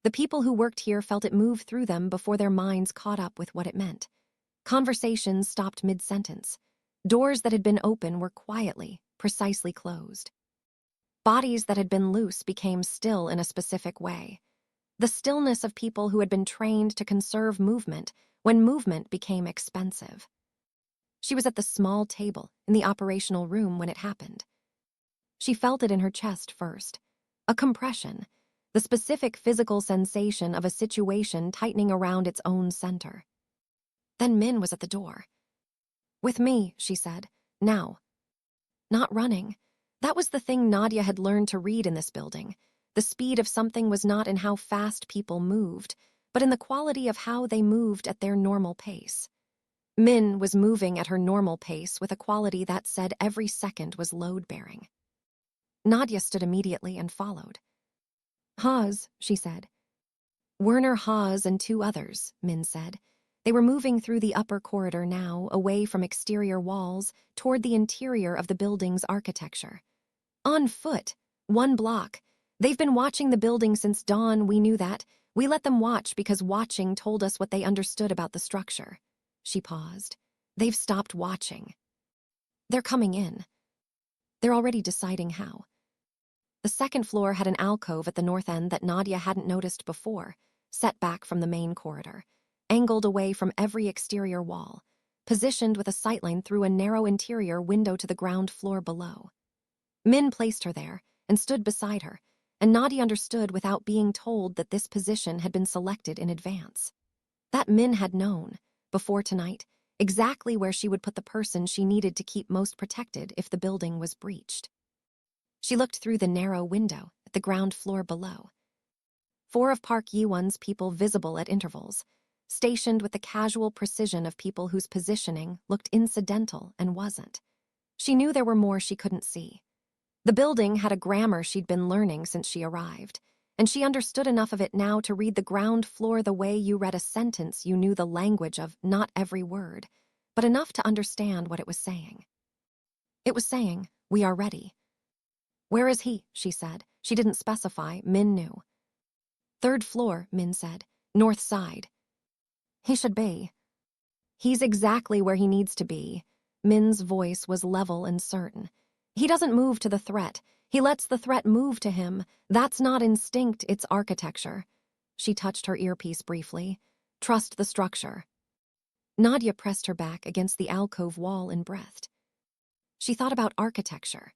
The people who worked here felt it move through them before their minds caught up with what it meant. Conversations stopped mid-sentence. Doors that had been open were quietly, precisely closed. Bodies that had been loose became still in a specific way. The stillness of people who had been trained to conserve movement when movement became expensive. She was at the small table in the operational room when it happened. She felt it in her chest first. A compression, the specific physical sensation of a situation tightening around its own center. Then Min was at the door. "With me," she said. "Now." Not running. That was the thing Nadia had learned to read in this building. The speed of something was not in how fast people moved, but in the quality of how they moved at their normal pace. Min was moving at her normal pace with a quality that said every second was load-bearing. Nadia stood immediately and followed. "Haas," she said. "Werner Haas and two others," Min said. They were moving through the upper corridor now, away from exterior walls, toward the interior of the building's architecture. On foot, 1 block. They've been watching the building since dawn, we knew that. We let them watch because watching told us what they understood about the structure. She paused. They've stopped watching. They're coming in. They're already deciding how. The second floor had an alcove at the north end that Nadia hadn't noticed before, set back from the main corridor, angled away from every exterior wall, positioned with a sightline through a narrow interior window to the ground floor below. Min placed her there and stood beside her, and Nadia understood without being told that this position had been selected in advance. That Min had known, before tonight, exactly where she would put the person she needed to keep most protected if the building was breached. She looked through the narrow window at the ground floor below. 4 of Park Yi-won's people visible at intervals, stationed with the casual precision of people whose positioning looked incidental and wasn't. She knew there were more she couldn't see. The building had a grammar she'd been learning since she arrived, and she understood enough of it now to read the ground floor the way you read a sentence you knew the language of not every word, but enough to understand what it was saying. It was saying, "We are ready." "Where is he?" she said. She didn't specify. Min knew. "3rd floor," Min said. "North side." "He should be." "He's exactly where he needs to be." Min's voice was level and certain. "He doesn't move to the threat. He lets the threat move to him. That's not instinct, it's architecture." She touched her earpiece briefly. "Trust the structure." Nadia pressed her back against the alcove wall and breathed. She thought about architecture,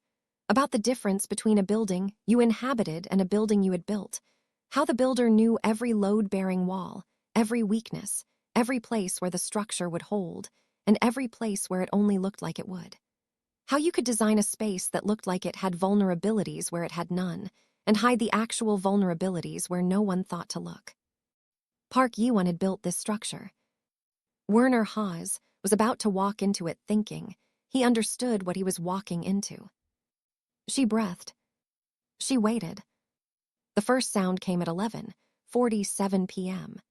about the difference between a building you inhabited and a building you had built, how the builder knew every load-bearing wall, every weakness, every place where the structure would hold, and every place where it only looked like it would. How you could design a space that looked like it had vulnerabilities where it had none, and hide the actual vulnerabilities where no one thought to look. Park Yi-won had built this structure. Werner Haas was about to walk into it thinking he understood what he was walking into. She breathed. She waited. The first sound came at 11:47 p.m.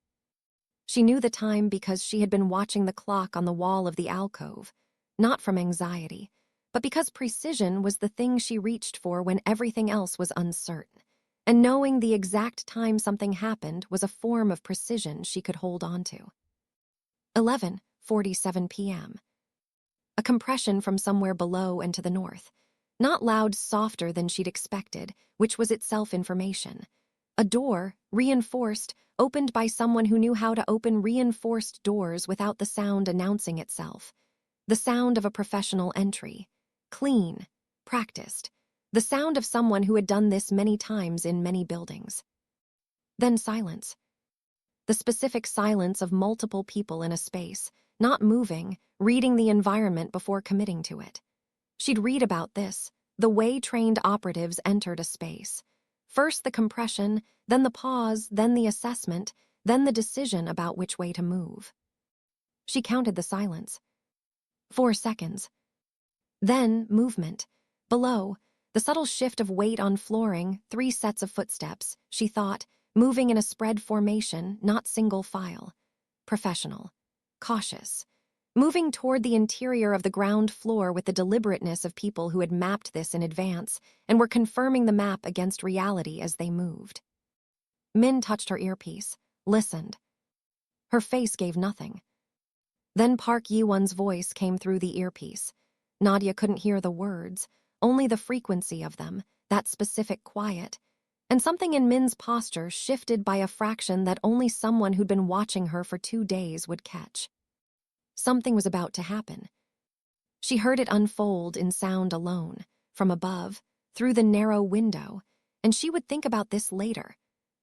She knew the time because she had been watching the clock on the wall of the alcove, not from anxiety, but because precision was the thing she reached for when everything else was uncertain, and knowing the exact time something happened was a form of precision she could hold on to. 11:47 p.m. A compression from somewhere below and to the north, not loud, softer than she'd expected, which was itself information. A door, reinforced, opened by someone who knew how to open reinforced doors without the sound announcing itself. The sound of a professional entry. Clean. Practiced. The sound of someone who had done this many times in many buildings. Then silence. The specific silence of multiple people in a space, not moving, reading the environment before committing to it. She'd read about this, the way trained operatives entered a space. First the compression, then the pause, then the assessment, then the decision about which way to move. She counted the silence. 4 seconds. Then movement. Below, the subtle shift of weight on flooring, 3 sets of footsteps, she thought, moving in a spread formation, not single file. Professional. Cautious. Moving toward the interior of the ground floor with the deliberateness of people who had mapped this in advance and were confirming the map against reality as they moved. Min touched her earpiece, listened. Her face gave nothing. Then Park Yi-won's voice came through the earpiece. Nadia couldn't hear the words, only the frequency of them, that specific quiet. And something in Min's posture shifted by a fraction that only someone who'd been watching her for 2 days would catch. Something was about to happen. She heard it unfold in sound alone, from above, through the narrow window, and she would think about this later.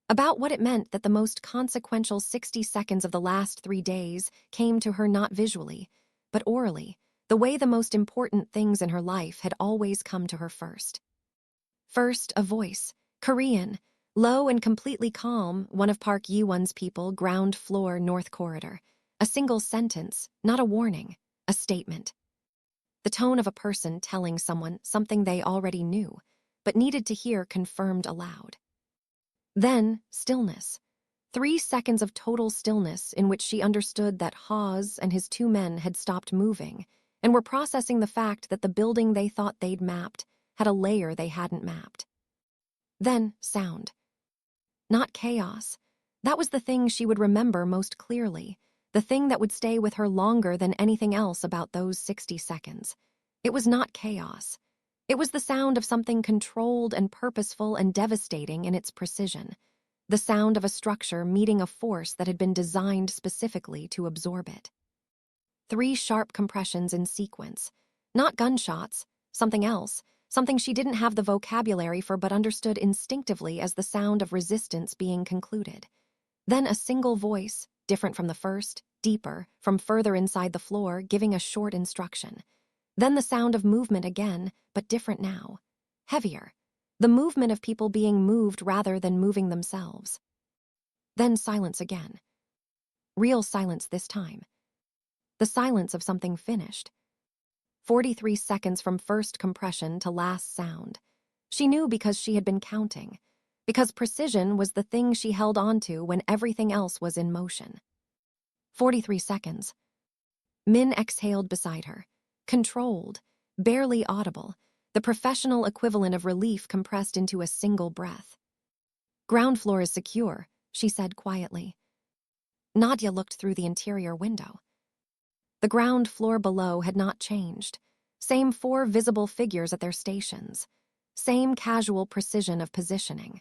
About what it meant that the most consequential 60 seconds of the last 3 days came to her not visually, but orally, the way the most important things in her life had always come to her first. First, a voice, Korean, low and completely calm, one of Park Yi-won's people, ground floor, North Corridor. A single sentence, not a warning, a statement. The tone of a person telling someone something they already knew, but needed to hear confirmed aloud. Then, stillness. 3 seconds of total stillness in which she understood that Hawes and his 2 men had stopped moving and were processing the fact that the building they thought they'd mapped had a layer they hadn't mapped. Then, sound. Not chaos. That was the thing she would remember most clearly, the thing that would stay with her longer than anything else about those 60 seconds. It was not chaos. It was the sound of something controlled and purposeful and devastating in its precision. The sound of a structure meeting a force that had been designed specifically to absorb it. 3 sharp compressions in sequence. Not gunshots, something else, something she didn't have the vocabulary for but understood instinctively as the sound of resistance being concluded. Then a single voice, different from the first, deeper, from further inside the floor, giving a short instruction. Then the sound of movement again, but different now. Heavier. The movement of people being moved rather than moving themselves. Then silence again. Real silence this time. The silence of something finished. 43 seconds from first compression to last sound. She knew because she had been counting. Because precision was the thing she held onto when everything else was in motion. 43 seconds. Min exhaled beside her. Controlled, barely audible, the professional equivalent of relief compressed into a single breath. Ground floor is secure, she said quietly. Nadia looked through the interior window. The ground floor below had not changed. Same 4 visible figures at their stations. Same casual precision of positioning.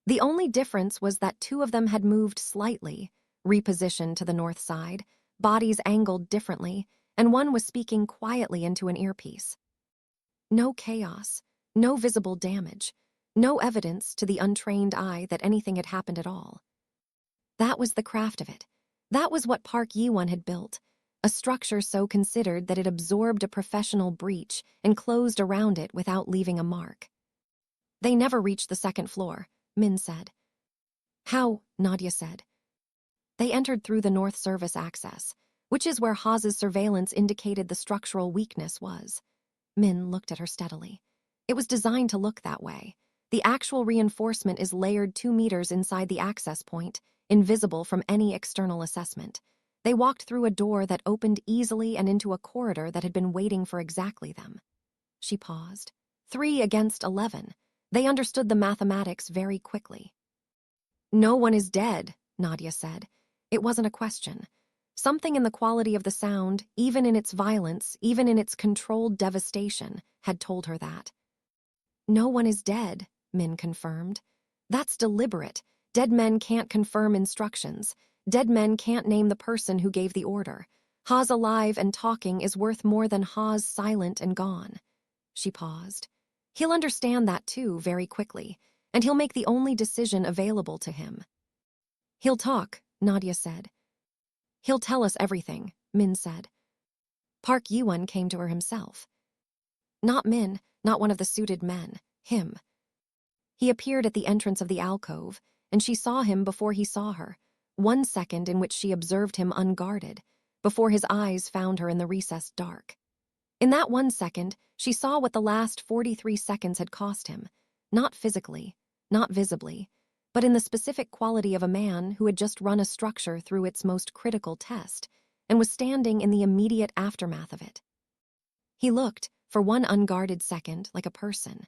The only difference was that 2 of them had moved slightly, repositioned to the north side, bodies angled differently, and one was speaking quietly into an earpiece. No chaos, no visible damage, no evidence to the untrained eye that anything had happened at all. That was the craft of it. That was what Park Yi-won had built, a structure so considered that it absorbed a professional breach and closed around it without leaving a mark. They never reached the 2nd floor, Min said. How? Nadia said. They entered through the north service access, which is where Hawes's surveillance indicated the structural weakness was. Min looked at her steadily. It was designed to look that way. The actual reinforcement is layered 2 meters inside the access point, invisible from any external assessment. They walked through a door that opened easily and into a corridor that had been waiting for exactly them. She paused. 3 against 11. They understood the mathematics very quickly. No one is dead, Nadia said. It wasn't a question. Something in the quality of the sound, even in its violence, even in its controlled devastation, had told her that. No one is dead, Min confirmed. That's deliberate. Dead men can't confirm instructions. Dead men can't name the person who gave the order. Ha's alive and talking is worth more than Ha's silent and gone. She paused. He'll understand that too very quickly, and he'll make the only decision available to him. He'll talk, Nadia said. He'll tell us everything, Min said. Park Yi-won came to her himself. Not Min, not one of the suited men, him. He appeared at the entrance of the alcove, and she saw him before he saw her, 1 second in which she observed him unguarded, before his eyes found her in the recessed dark. In that 1 second, she saw what the last 43 seconds had cost him, not physically, not visibly, but in the specific quality of a man who had just run a structure through its most critical test and was standing in the immediate aftermath of it. He looked, for 1 unguarded second, like a person.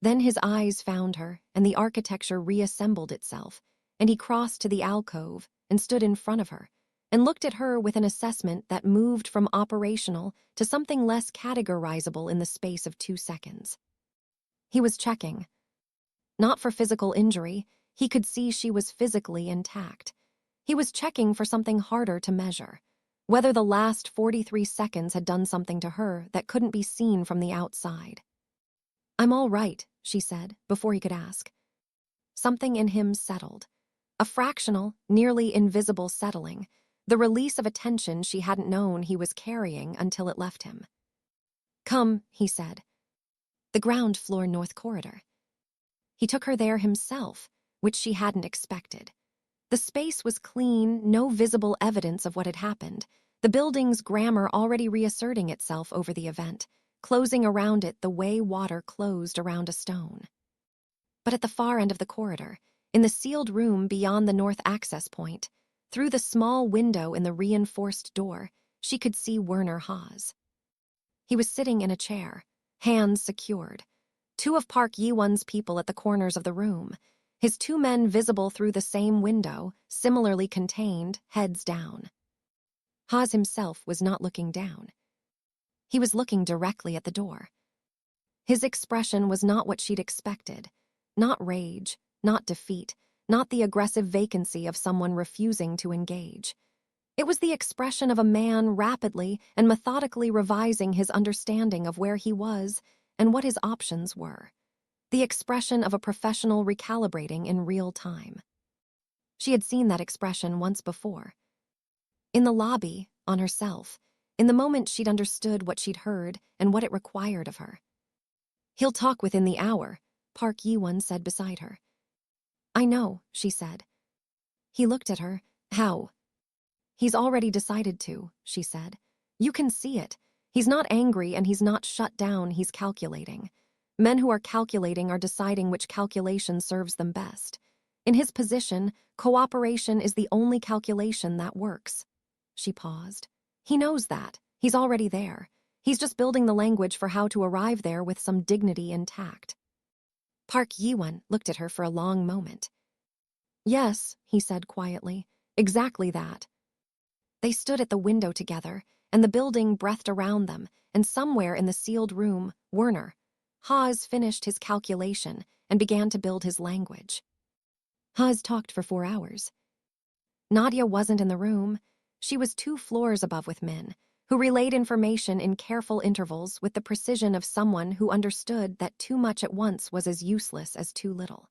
Then his eyes found her, and the architecture reassembled itself, and he crossed to the alcove and stood in front of her, and looked at her with an assessment that moved from operational to something less categorizable in the space of 2 seconds. He was checking. Not for physical injury, he could see she was physically intact. He was checking for something harder to measure, whether the last 43 seconds had done something to her that couldn't be seen from the outside. I'm all right, she said, before he could ask. Something in him settled. A fractional, nearly invisible settling, the release of a tension she hadn't known he was carrying until it left him. Come, he said. The ground floor north corridor. He took her there himself, which she hadn't expected. The space was clean, no visible evidence of what had happened, the building's grammar already reasserting itself over the event, closing around it the way water closed around a stone. But at the far end of the corridor, in the sealed room beyond the north access point, through the small window in the reinforced door, she could see Werner Haas. He was sitting in a chair, hands secured. 2 of Park Yi-won's people at the corners of the room, his 2 men visible through the same window, similarly contained, heads down. Haas himself was not looking down. He was looking directly at the door. His expression was not what she'd expected. Not rage, not defeat, not the aggressive vacancy of someone refusing to engage. It was the expression of a man rapidly and methodically revising his understanding of where he was and what his options were. The expression of a professional recalibrating in real time. She had seen that expression once before. In the lobby, on herself, in the moment she'd understood what she'd heard and what it required of her. He'll talk within the hour, Park Yi-won said beside her. I know, she said. He looked at her. How? He's already decided to, she said. You can see it. He's not angry and he's not shut down, he's calculating. Men who are calculating are deciding which calculation serves them best. In his position, cooperation is the only calculation that works. She paused. He knows that. He's already there. He's just building the language for how to arrive there with some dignity intact. Park Yi-won looked at her for a long moment. Yes, he said quietly, exactly that. They stood at the window together, and the building breathed around them, and somewhere in the sealed room, Werner Haas finished his calculation and began to build his language. Haas talked for 4 hours. Nadia wasn't in the room. She was 2 floors above with Min, who relayed information in careful intervals with the precision of someone who understood that too much at once was as useless as too little.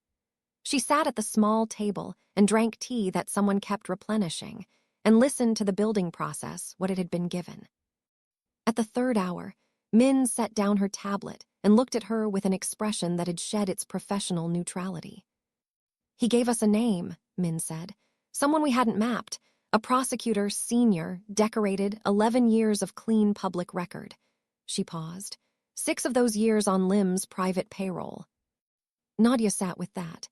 She sat at the small table and drank tea that someone kept replenishing, and listened to the building process, what it had been given. At the 3rd hour, Min set down her tablet and looked at her with an expression that had shed its professional neutrality. He gave us a name, Min said. Someone we hadn't mapped. A prosecutor, senior, decorated, 11 years of clean public record. She paused. 6 of those years on Lim's private payroll. Nadia sat with that.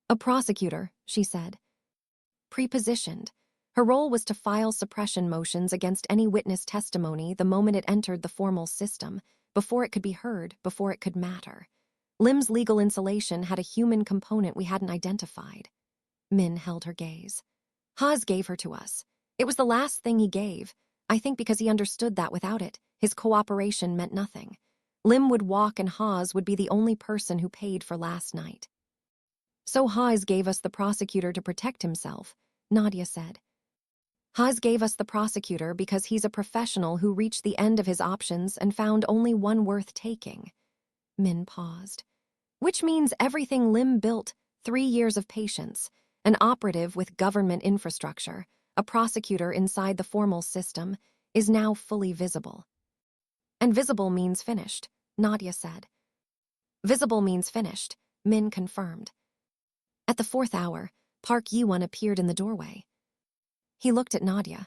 A prosecutor, she said. Pre-positioned. Her role was to file suppression motions against any witness testimony the moment it entered the formal system, before it could be heard, before it could matter. Lim's legal insulation had a human component we hadn't identified. Min held her gaze. Haas gave her to us. It was the last thing he gave, I think because he understood that without it, his cooperation meant nothing. Lim would walk and Haas would be the only person who paid for last night. So Haz gave us the prosecutor to protect himself, Nadia said. Haz gave us the prosecutor because he's a professional who reached the end of his options and found only one worth taking. Min paused. Which means everything Lim built, 3 years of patience, an operative with government infrastructure, a prosecutor inside the formal system, is now fully visible. And visible means finished, Nadia said. Visible means finished, Min confirmed. At the 4th hour, Park Yiwon appeared in the doorway. He looked at Nadia.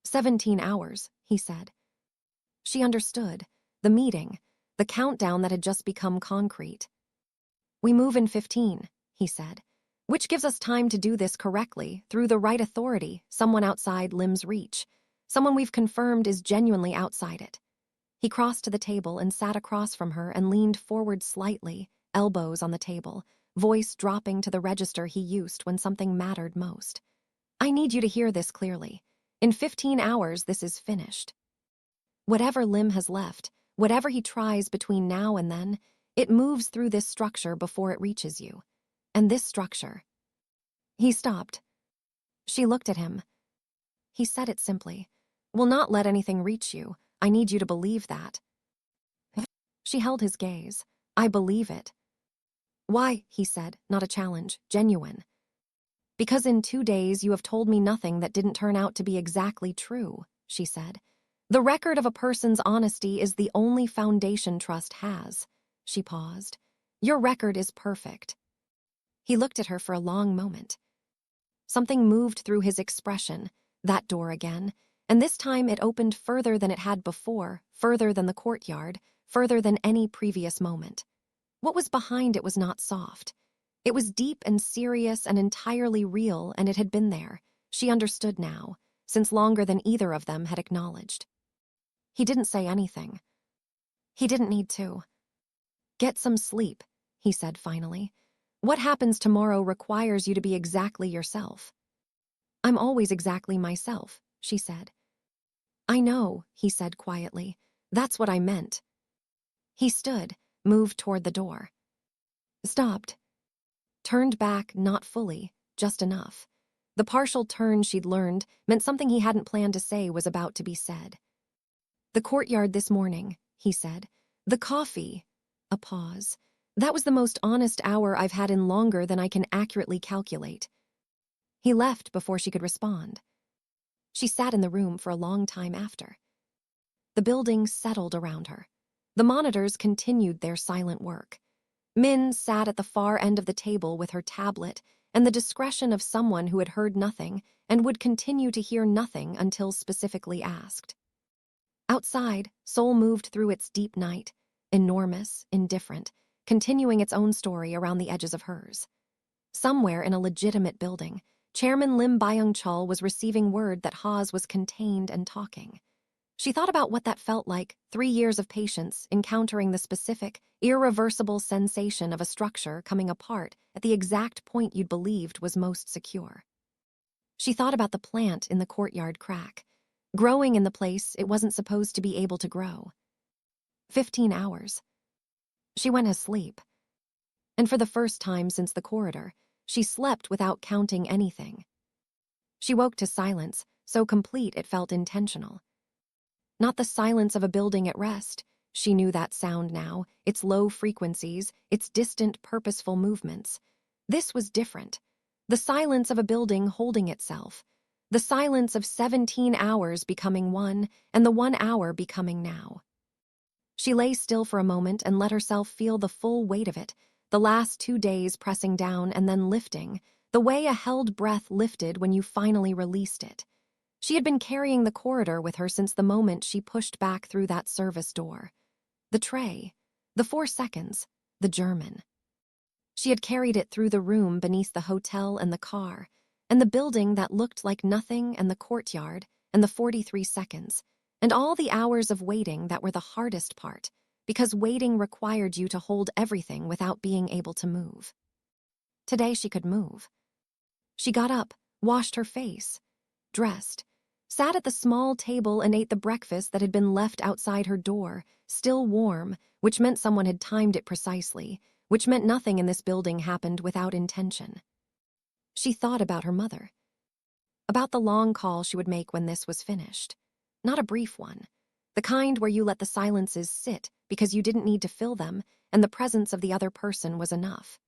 17 hours, he said. She understood. The meeting, the countdown that had just become concrete. We move in 15, he said, which gives us time to do this correctly through the right authority, someone outside Lim's reach, someone we've confirmed is genuinely outside it. He crossed to the table and sat across from her and leaned forward slightly, elbows on the table, voice dropping to the register he used when something mattered most. I need you to hear this clearly. In 15 hours, this is finished. Whatever Lim has left, whatever he tries between now and then, it moves through this structure before it reaches you. And this structure. He stopped. She looked at him. He said it simply. Will not let anything reach you. I need you to believe that. She held his gaze. I believe it. Why, he said, not a challenge, genuine. Because in 2 days you have told me nothing that didn't turn out to be exactly true, she said. The record of a person's honesty is the only foundation trust has. She paused. Your record is perfect. He looked at her for a long moment. Something moved through his expression, that door again, and this time it opened further than it had before, further than the courtyard, further than any previous moment. What was behind it was not soft. It was deep and serious and entirely real, and it had been there. She understood now, since longer than either of them had acknowledged. He didn't say anything. He didn't need to. Get some sleep, he said finally. What happens tomorrow requires you to be exactly yourself. I'm always exactly myself, she said. I know, he said quietly. That's what I meant. He stood, moved toward the door. Stopped. Turned back, not fully, just enough. The partial turn she'd learned meant something he hadn't planned to say was about to be said. The courtyard this morning, he said. The coffee. A pause. That was the most honest hour I've had in longer than I can accurately calculate. He left before she could respond. She sat in the room for a long time after. The building settled around her. The monitors continued their silent work. Min sat at the far end of the table with her tablet and the discretion of someone who had heard nothing and would continue to hear nothing until specifically asked. Outside, Seoul moved through its deep night, enormous, indifferent, continuing its own story around the edges of hers. Somewhere in a legitimate building, Chairman Lim Byung-chul was receiving word that Haz was contained and talking. She thought about what that felt like, 3 years of patience encountering the specific, irreversible sensation of a structure coming apart at the exact point you'd believed was most secure. She thought about the plant in the courtyard crack, growing in the place it wasn't supposed to be able to grow. 15 hours. She went asleep. And for the first time since the corridor, she slept without counting anything. She woke to silence, so complete it felt intentional. Not the silence of a building at rest. She knew that sound now, its low frequencies, its distant, purposeful movements. This was different. The silence of a building holding itself. The silence of 17 hours becoming one, and the 1 hour becoming now. She lay still for a moment and let herself feel the full weight of it, the last 2 days pressing down and then lifting, the way a held breath lifted when you finally released it. She had been carrying the corridor with her since the moment she pushed back through that service door. The tray, the 4 seconds, the German. She had carried it through the room beneath the hotel and the car, and the building that looked like nothing and the courtyard, and the 43 seconds, and all the hours of waiting that were the hardest part, because waiting required you to hold everything without being able to move. Today she could move. She got up, washed her face, dressed, sat at the small table and ate the breakfast that had been left outside her door, still warm, which meant someone had timed it precisely, which meant nothing in this building happened without intention. She thought about her mother, about the long call she would make when this was finished. Not a brief one, the kind where you let the silences sit because you didn't need to fill them and the presence of the other person was enough.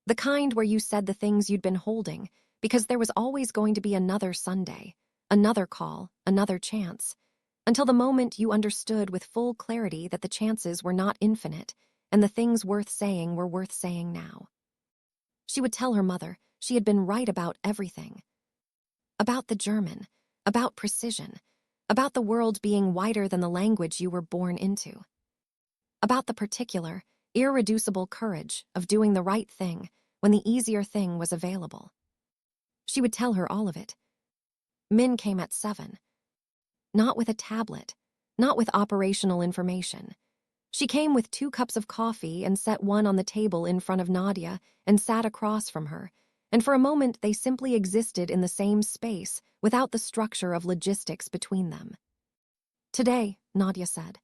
The kind where you said the things you'd been holding because there was always going to be another Sunday, another call, another chance, until the moment you understood with full clarity that the chances were not infinite and the things worth saying were worth saying now. She would tell her mother she had been right about everything. About the German, about precision, about the world being wider than the language you were born into. About the particular, irreducible courage of doing the right thing when the easier thing was available. She would tell her all of it. Min came at 7. Not with a tablet, not with operational information. She came with 2 cups of coffee and set one on the table in front of Nadia and sat across from her, and for a moment they simply existed in the same space without the structure of logistics between them. Today, Nadia said.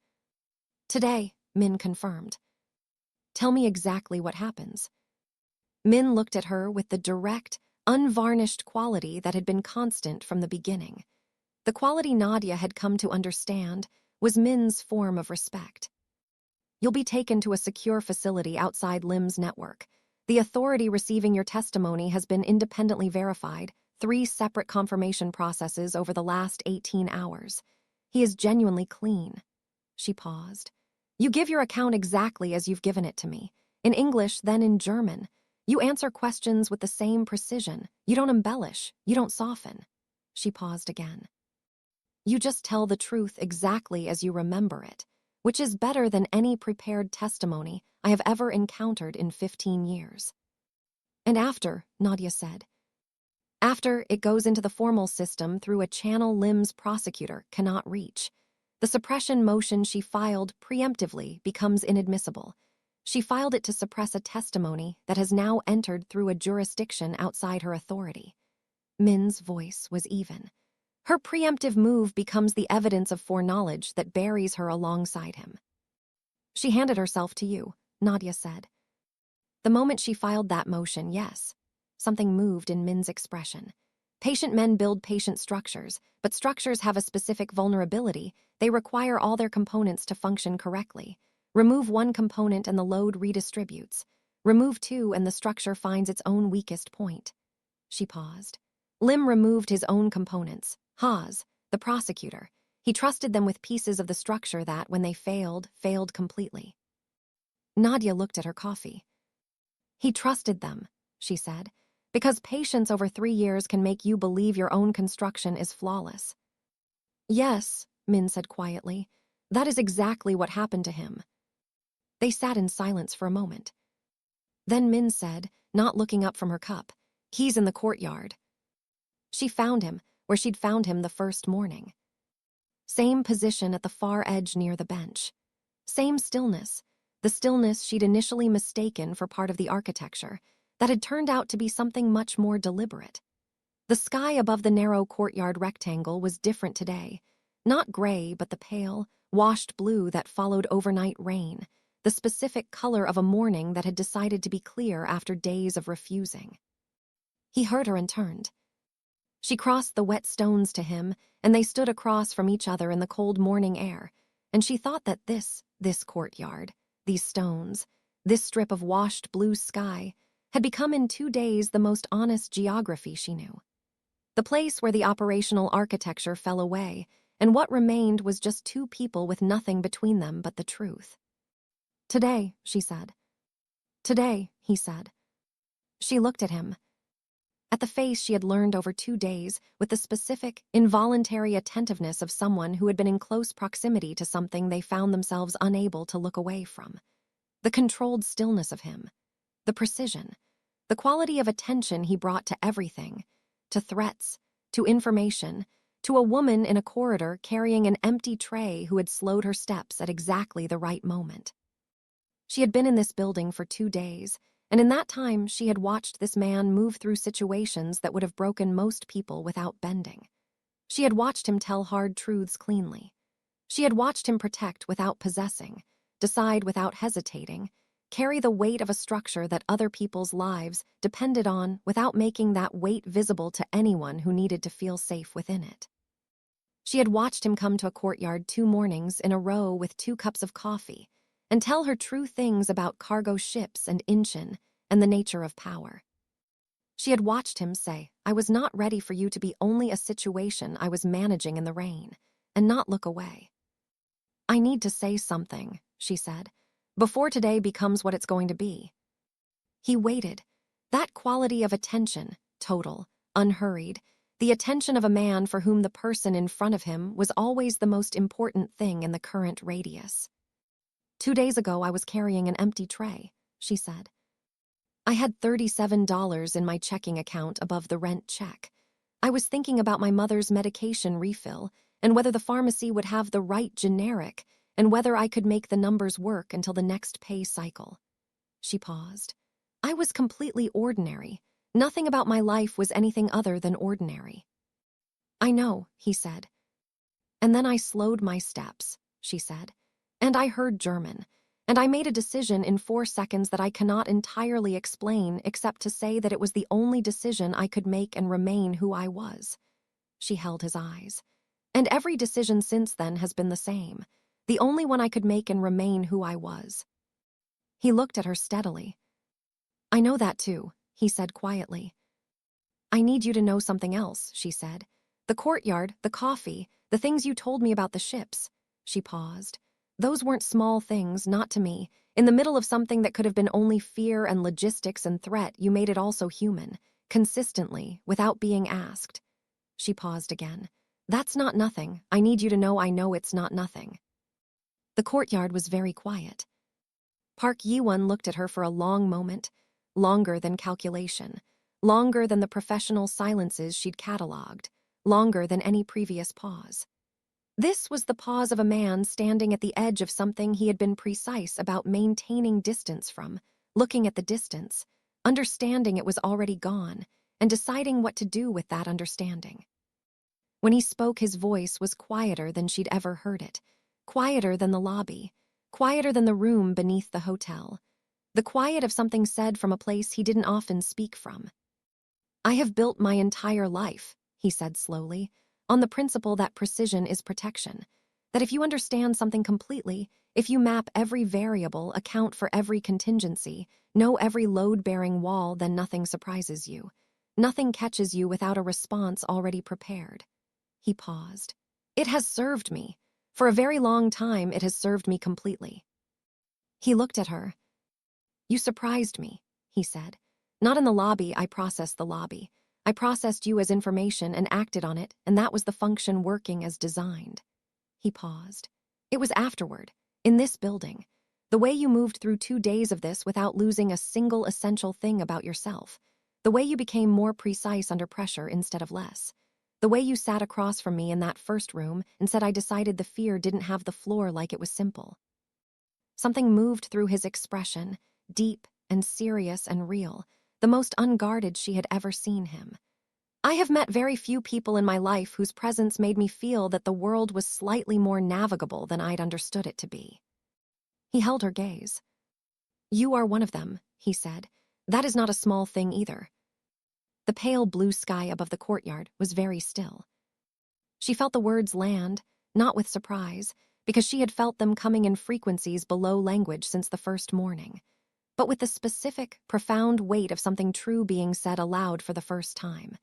Today, Min confirmed. Tell me exactly what happens. Min looked at her with the direct, unvarnished quality that had been constant from the beginning. The quality Nadia had come to understand was Min's form of respect. You'll be taken to a secure facility outside Lim's network. The authority receiving your testimony has been independently verified, 3 separate confirmation processes over the last 18 hours. He is genuinely clean. She paused. You give your account exactly as you've given it to me. In English, then in German. You answer questions with the same precision. You don't embellish. You don't soften. She paused again. You just tell the truth exactly as you remember it, which is better than any prepared testimony I have ever encountered in 15 years. And after, Nadia said. After, it goes into the formal system through a channel Lim's prosecutor cannot reach. The suppression motion she filed preemptively becomes inadmissible. She filed it to suppress a testimony that has now entered through a jurisdiction outside her authority. Min's voice was even. Her preemptive move becomes the evidence of foreknowledge that buries her alongside him. She handed herself to you, Nadia said. The moment she filed that motion, yes. Something moved in Min's expression. Patient men build patient structures, but structures have a specific vulnerability. They require all their components to function correctly. Remove one component and the load redistributes. Remove 2 and the structure finds its own weakest point. She paused. Lim removed his own components. Haas, the prosecutor. He trusted them with pieces of the structure that, when they failed completely. Nadia looked at her coffee. He trusted them, she said, because patience over 3 years can make you believe your own construction is flawless. Yes, Min said quietly. That is exactly what happened to him. They sat in silence for a moment. Then Min said, not looking up from her cup, he's in the courtyard. She found him where she'd found him the first morning. Same position at the far edge near the bench. Same stillness, the stillness she'd initially mistaken for part of the architecture, that had turned out to be something much more deliberate. The sky above the narrow courtyard rectangle was different today. Not gray, but the pale, washed blue that followed overnight rain, the specific color of a morning that had decided to be clear after days of refusing. He heard her and turned. She crossed the wet stones to him, and they stood across from each other in the cold morning air, and she thought that this courtyard, these stones, this strip of washed blue sky, had become in 2 days the most honest geography she knew. The place where the operational architecture fell away, and what remained was just 2 people with nothing between them but the truth. Today, she said. Today, he said. She looked at him. At the face she had learned over 2 days with the specific, involuntary attentiveness of someone who had been in close proximity to something they found themselves unable to look away from. The controlled stillness of him. The precision. The quality of attention he brought to everything. To threats. To information. To a woman in a corridor carrying an empty tray who had slowed her steps at exactly the right moment. She had been in this building for 2 days, and in that time she had watched this man move through situations that would have broken most people without bending. She had watched him tell hard truths cleanly. She had watched him protect without possessing, decide without hesitating, carry the weight of a structure that other people's lives depended on without making that weight visible to anyone who needed to feel safe within it. She had watched him come to a courtyard 2 mornings in a row with 2 cups of coffee and tell her true things about cargo ships and Incheon and the nature of power. She had watched him say, "I was not ready for you to be only a situation I was managing in the rain," and not look away. "I need to say something," she said, "before today becomes what it's going to be." He waited. That quality of attention, total, unhurried, the attention of a man for whom the person in front of him was always the most important thing in the current radius. "2 days ago I was carrying an empty tray," she said. "I had $37 in my checking account above the rent check. I was thinking about my mother's medication refill and whether the pharmacy would have the right generic and whether I could make the numbers work until the next pay cycle." She paused. "I was completely ordinary. Nothing about my life was anything other than ordinary." "I know," he said. "And then I slowed my steps," she said. "And I heard German. And I made a decision in 4 seconds that I cannot entirely explain except to say that it was the only decision I could make and remain who I was." She held his eyes. "And every decision since then has been the same. The only one I could make and remain who I was." He looked at her steadily. "I know that too," he said quietly. "I need you to know something else," she said. "The courtyard, the coffee, the things you told me about the ships." She paused. "Those weren't small things, not to me. In the middle of something that could have been only fear and logistics and threat, you made it also human, consistently, without being asked." She paused again. "That's not nothing. I need you to know I know it's not nothing." The courtyard was very quiet. Park Yi-won looked at her for a long moment, longer than calculation, longer than the professional silences she'd catalogued, longer than any previous pause. This was the pause of a man standing at the edge of something he had been precise about maintaining distance from, looking at the distance, understanding it was already gone, and deciding what to do with that understanding. When he spoke, his voice was quieter than she'd ever heard it, quieter than the lobby, quieter than the room beneath the hotel, the quiet of something said from a place he didn't often speak from. "I have built my entire life," he said slowly, "on the principle that precision is protection, that if you understand something completely, if you map every variable, account for every contingency, know every load-bearing wall, then nothing surprises you. Nothing catches you without a response already prepared." He paused. "It has served me. For a very long time, it has served me completely." He looked at her. "You surprised me," he said. "Not in the lobby, I processed the lobby. I processed you as information and acted on it, and that was the function working as designed." He paused. "It was afterward, in this building. The way you moved through 2 days of this without losing a single essential thing about yourself. The way you became more precise under pressure instead of less. The way you sat across from me in that first room and said I decided the fear didn't have the floor like it was simple." Something moved through his expression, deep and serious and real, the most unguarded she had ever seen him. "I have met very few people in my life whose presence made me feel that the world was slightly more navigable than I'd understood it to be." He held her gaze. "You are one of them," he said. "That is not a small thing either." The pale blue sky above the courtyard was very still. She felt the words land, not with surprise, because she had felt them coming in frequencies below language since the first morning, but with the specific, profound weight of something true being said aloud for the first time.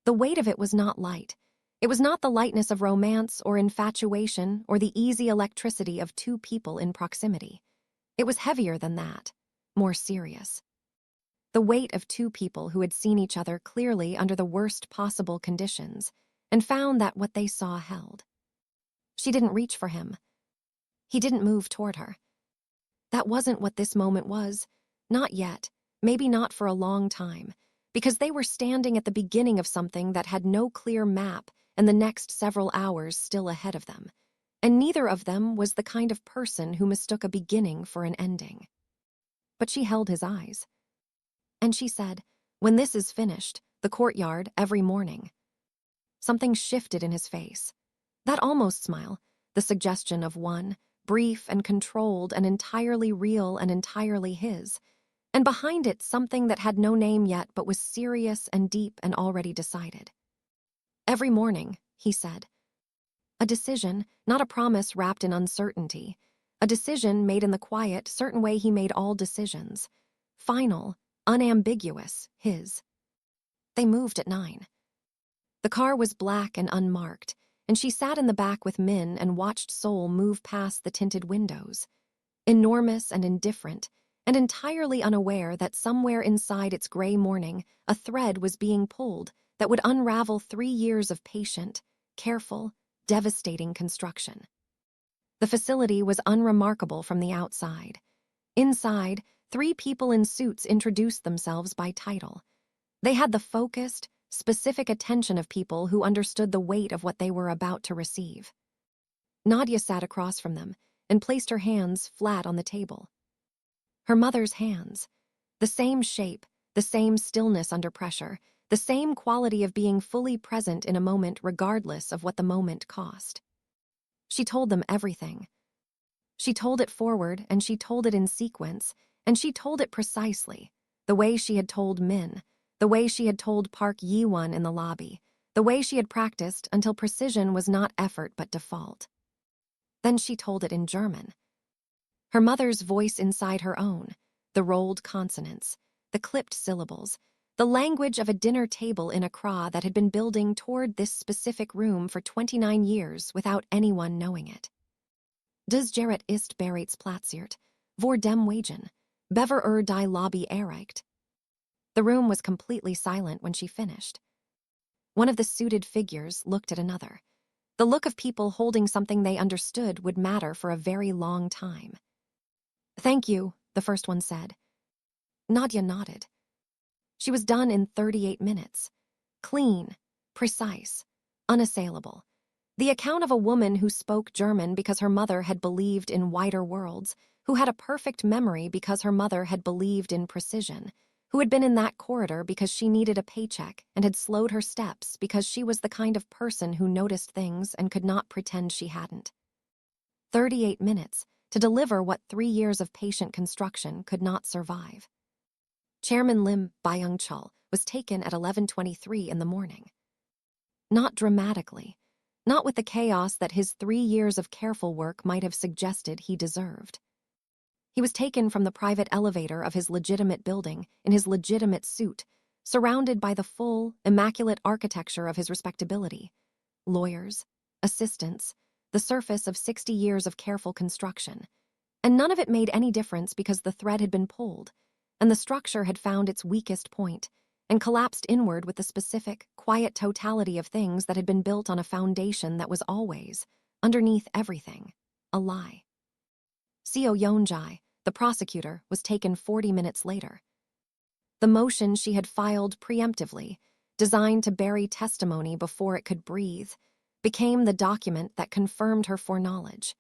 The weight of it was not light. It was not the lightness of romance or infatuation or the easy electricity of 2 people in proximity. It was heavier than that, more serious. The weight of 2 people who had seen each other clearly under the worst possible conditions and found that what they saw held. She didn't reach for him. He didn't move toward her. That wasn't what this moment was. Not yet, maybe not for a long time, because they were standing at the beginning of something that had no clear map and the next several hours still ahead of them. And neither of them was the kind of person who mistook a beginning for an ending. But she held his eyes. And she said, "When this is finished, the courtyard every morning." Something shifted in his face. That almost smile, the suggestion of one, brief and controlled and entirely real and entirely his. And behind it, something that had no name yet but was serious and deep and already decided. Every morning, he said. A decision, not a promise wrapped in uncertainty. A decision made in the quiet, certain way he made all decisions. Final, unambiguous, his. They moved at 9. The car was black and unmarked, and she sat in the back with Min and watched Seoul move past the tinted windows. Enormous and indifferent, and entirely unaware that somewhere inside its gray morning, a thread was being pulled that would unravel 3 years of patient, careful, devastating construction. The facility was unremarkable from the outside. Inside, 3 people in suits introduced themselves by title. They had the focused, specific attention of people who understood the weight of what they were about to receive. Nadia sat across from them and placed her hands flat on the table. Her mother's hands. The same shape, the same stillness under pressure, the same quality of being fully present in a moment regardless of what the moment cost. She told them everything. She told it forward, and she told it in sequence, and she told it precisely, the way she had told Min, the way she had told Park Yi-won in the lobby, the way she had practiced until precision was not effort but default. Then she told it in German. Her mother's voice inside her own, the rolled consonants, the clipped syllables, the language of a dinner table in Accra that had been building toward this specific room for 29 years without anyone knowing it. Dus Gerrit ist bereits platziert, voor dem wagen, bever die Lobby erreicht. The room was completely silent when she finished. One of the suited figures looked at another. The look of people holding something they understood would matter for a very long time. Thank you, the first one said. Nadia nodded. She was done in 38 minutes. Clean, precise, unassailable. The account of a woman who spoke German because her mother had believed in wider worlds, who had a perfect memory because her mother had believed in precision, who had been in that corridor because she needed a paycheck and had slowed her steps because she was the kind of person who noticed things and could not pretend she hadn't. 38 minutes to deliver what 3 years of patient construction could not survive. Chairman Lim Byung-chul was taken at 11:23 in the morning. Not dramatically, not with the chaos that his 3 years of careful work might have suggested he deserved. He was taken from the private elevator of his legitimate building in his legitimate suit, surrounded by the full, immaculate architecture of his respectability. Lawyers, assistants, the surface of 60 years of careful construction. And none of it made any difference because the thread had been pulled, and the structure had found its weakest point, and collapsed inward with the specific, quiet totality of things that had been built on a foundation that was always, underneath everything, a lie. Seo Yeonjai, the prosecutor, was taken 40 minutes later. The motion she had filed preemptively, designed to bury testimony before it could breathe, became the document that confirmed her foreknowledge.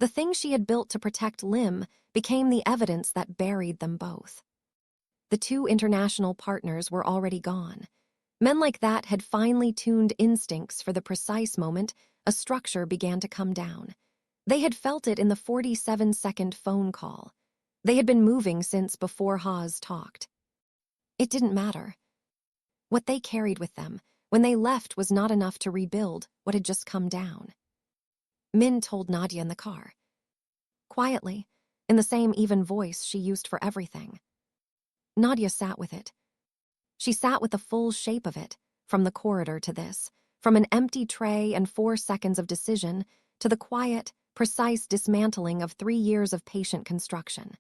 The thing she had built to protect Lim became the evidence that buried them both. The 2 international partners were already gone. Men like that had finely tuned instincts for the precise moment a structure began to come down. They had felt it in the 47-second phone call. They had been moving since before Haas talked. It didn't matter. What they carried with them when they left was not enough to rebuild what had just come down. Min told Nadia in the car. Quietly, in the same even voice she used for everything. Nadia sat with it. She sat with the full shape of it, from the corridor to this, from an empty tray and 4 seconds of decision to the quiet, precise dismantling of 3 years of patient construction.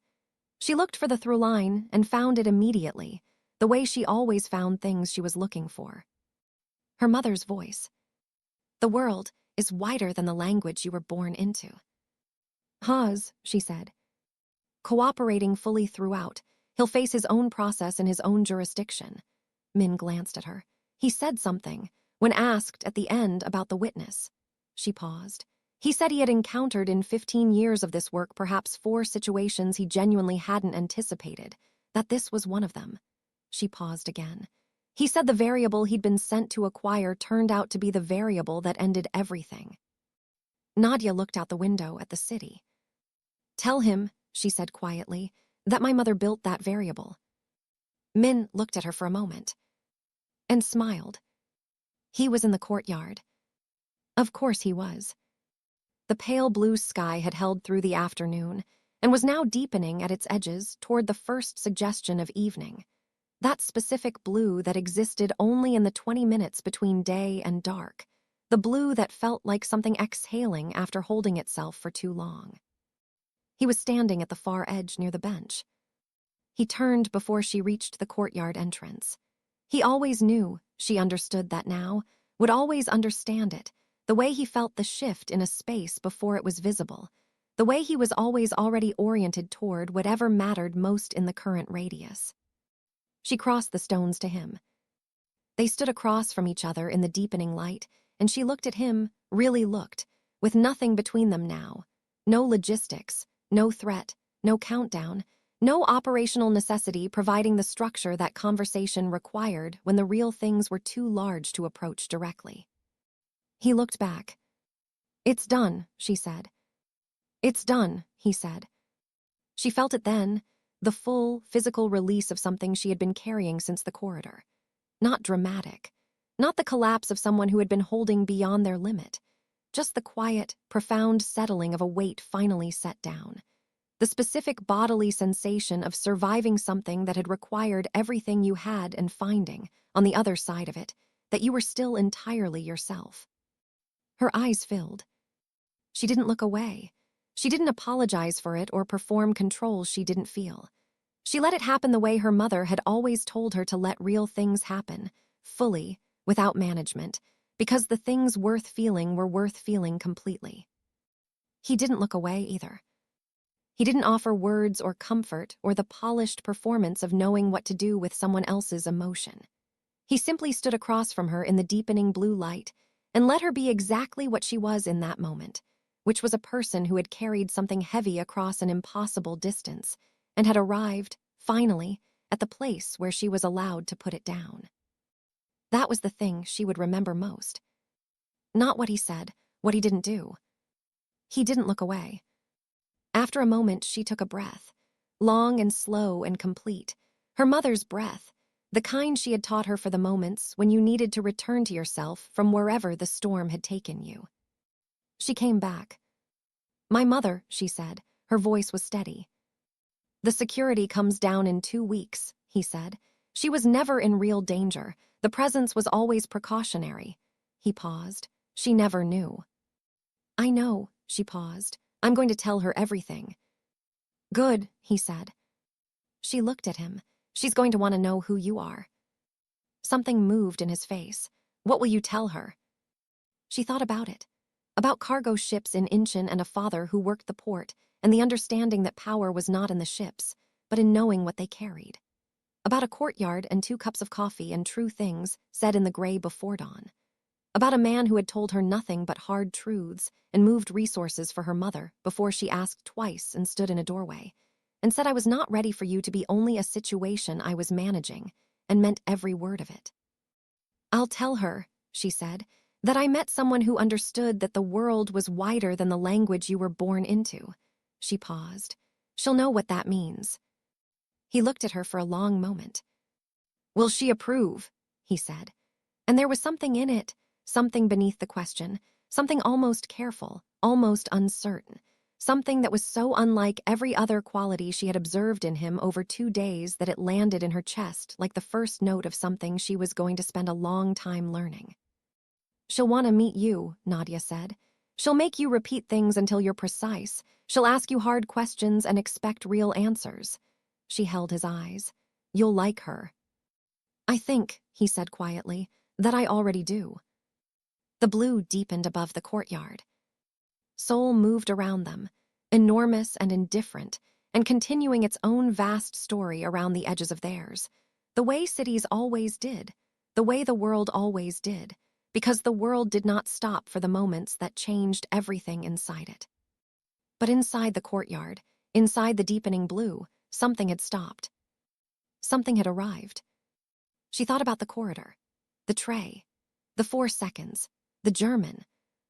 She looked for the through line and found it immediately, the way she always found things she was looking for. Her mother's voice. The world is wider than the language you were born into. Haas, she said. Cooperating fully throughout, he'll face his own process in his own jurisdiction. Min glanced at her. He said something, when asked at the end about the witness. She paused. He said he had encountered in 15 years of this work perhaps 4 situations he genuinely hadn't anticipated, that this was one of them. She paused again. He said the variable he'd been sent to acquire turned out to be the variable that ended everything. Nadia looked out the window at the city. Tell him, she said quietly, that my mother built that variable. Min looked at her for a moment and smiled. He was in the courtyard. Of course he was. The pale blue sky had held through the afternoon and was now deepening at its edges toward the first suggestion of evening. That specific blue that existed only in the 20 minutes between day and dark. The blue that felt like something exhaling after holding itself for too long. He was standing at the far edge near the bench. He turned before she reached the courtyard entrance. He always knew, she understood that now, would always understand it, the way he felt the shift in a space before it was visible, the way he was always already oriented toward whatever mattered most in the current radius. She crossed the stones to him. They stood across from each other in the deepening light, and she looked at him, really looked, with nothing between them now. No logistics, no threat, no countdown, no operational necessity providing the structure that conversation required when the real things were too large to approach directly. He looked back. It's done, she said. It's done, he said. She felt it then, the full, physical release of something she had been carrying since the corridor. Not dramatic. Not the collapse of someone who had been holding beyond their limit. Just the quiet, profound settling of a weight finally set down. The specific bodily sensation of surviving something that had required everything you had and finding, on the other side of it, that you were still entirely yourself. Her eyes filled. She didn't look away. She didn't apologize for it or perform control she didn't feel. She let it happen the way her mother had always told her to let real things happen, fully, without management, because the things worth feeling were worth feeling completely. He didn't look away either. He didn't offer words or comfort or the polished performance of knowing what to do with someone else's emotion. He simply stood across from her in the deepening blue light and let her be exactly what she was in that moment, which was a person who had carried something heavy across an impossible distance and had arrived, finally, at the place where she was allowed to put it down. That was the thing she would remember most. Not what he said, what he didn't do. He didn't look away. After a moment, she took a breath, long and slow and complete, her mother's breath, the kind she had taught her for the moments when you needed to return to yourself from wherever the storm had taken you. She came back. My mother, she said, her voice was steady. The security comes down in 2 weeks, he said. She was never in real danger. The presence was always precautionary. He paused. She never knew. I know, she paused. I'm going to tell her everything. Good, he said. She looked at him. She's going to want to know who you are. Something moved in his face. What will you tell her? She thought about it. About cargo ships in Incheon and a father who worked the port, and the understanding that power was not in the ships, but in knowing what they carried. About a courtyard and 2 cups of coffee and true things said in the gray before dawn. About a man who had told her nothing but hard truths and moved resources for her mother before she asked twice and stood in a doorway, and said I was not ready for you to be only a situation I was managing, and meant every word of it. I'll tell her, she said, that I met someone who understood that the world was wider than the language you were born into. She paused. She'll know what that means. He looked at her for a long moment. Will she approve? He said. And there was something in it, something beneath the question, something almost careful, almost uncertain, something that was so unlike every other quality she had observed in him over 2 days that it landed in her chest like the first note of something she was going to spend a long time learning. She'll want to meet you, Nadia said. She'll make you repeat things until you're precise. She'll ask you hard questions and expect real answers. She held his eyes. You'll like her. I think, he said quietly, that I already do. The blue deepened above the courtyard. Seoul moved around them, enormous and indifferent, and continuing its own vast story around the edges of theirs, the way cities always did, the way the world always did, because the world did not stop for the moments that changed everything inside it. But inside the courtyard, inside the deepening blue, something had stopped. Something had arrived. She thought about the corridor, the tray, the 4 seconds, the German.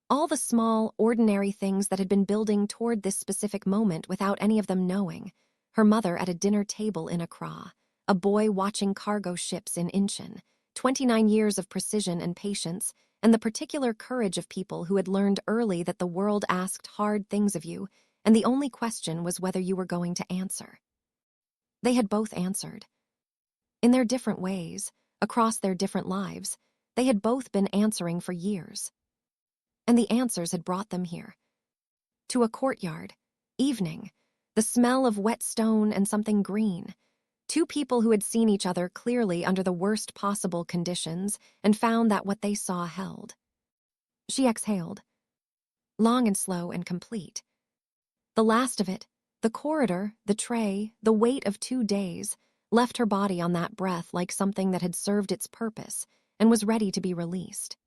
All the small, ordinary things that had been building toward this specific moment without any of them knowing. Her mother at a dinner table in Accra, a boy watching cargo ships in Incheon, 29 years of precision and patience, and the particular courage of people who had learned early that the world asked hard things of you, and the only question was whether you were going to answer. They had both answered. In their different ways, across their different lives, they had both been answering for years. And the answers had brought them here. To a courtyard, evening, the smell of wet stone and something green. Two people who had seen each other clearly under the worst possible conditions and found that what they saw held. She exhaled. Long and slow and complete. The last of it, the corridor, the tray, the weight of 2 days, left her body on that breath like something that had served its purpose and was ready to be released.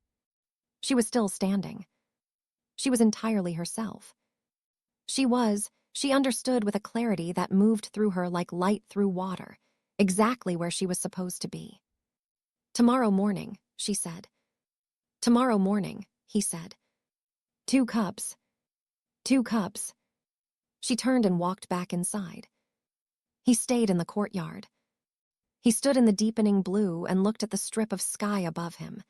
She was still standing. She was entirely herself. She understood with a clarity that moved through her like light through water, exactly where she was supposed to be. "Tomorrow morning," she said. "Tomorrow morning," he said. 2 cups. 2 cups. She turned and walked back inside. He stayed in the courtyard. He stood in the deepening blue and looked at the strip of sky above him.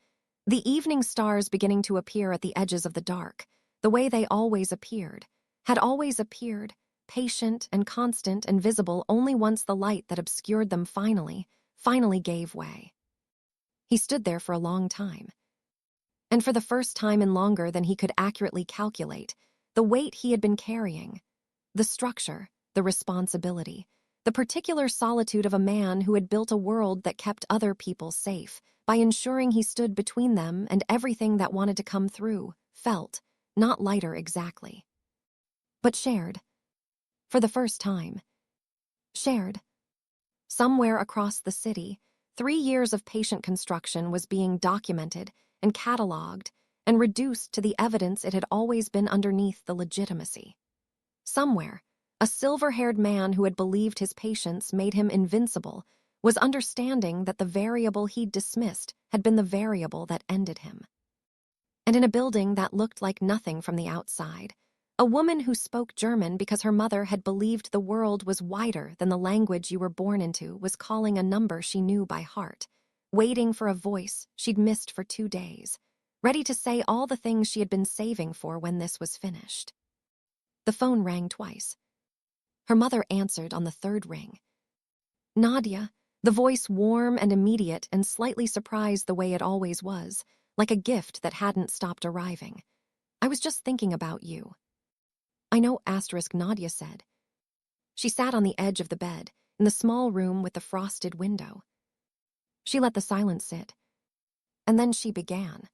The evening stars beginning to appear at the edges of the dark, the way they always appeared, had always appeared, patient and constant and visible only once the light that obscured them finally gave way. He stood there for a long time. And for the first time in longer than he could accurately calculate, the weight he had been carrying, the structure, the responsibility, the particular solitude of a man who had built a world that kept other people safe by ensuring he stood between them and everything that wanted to come through, felt, not lighter exactly, but shared. For the first time. Shared. Somewhere across the city, 3 years of patient construction was being documented and catalogued and reduced to the evidence it had always been underneath the legitimacy. Somewhere, a silver-haired man who had believed his patience made him invincible was understanding that the variable he'd dismissed had been the variable that ended him. And in a building that looked like nothing from the outside, a woman who spoke German because her mother had believed the world was wider than the language you were born into was calling a number she knew by heart, waiting for a voice she'd missed for 2 days, ready to say all the things she had been saving for when this was finished. The phone rang twice. Her mother answered on the 3rd ring. "Nadia," the voice warm and immediate and slightly surprised the way it always was, like a gift that hadn't stopped arriving. "I was just thinking about you." "I know," Nadia said. She sat on the edge of the bed, in the small room with the frosted window. She let the silence sit. And then she began.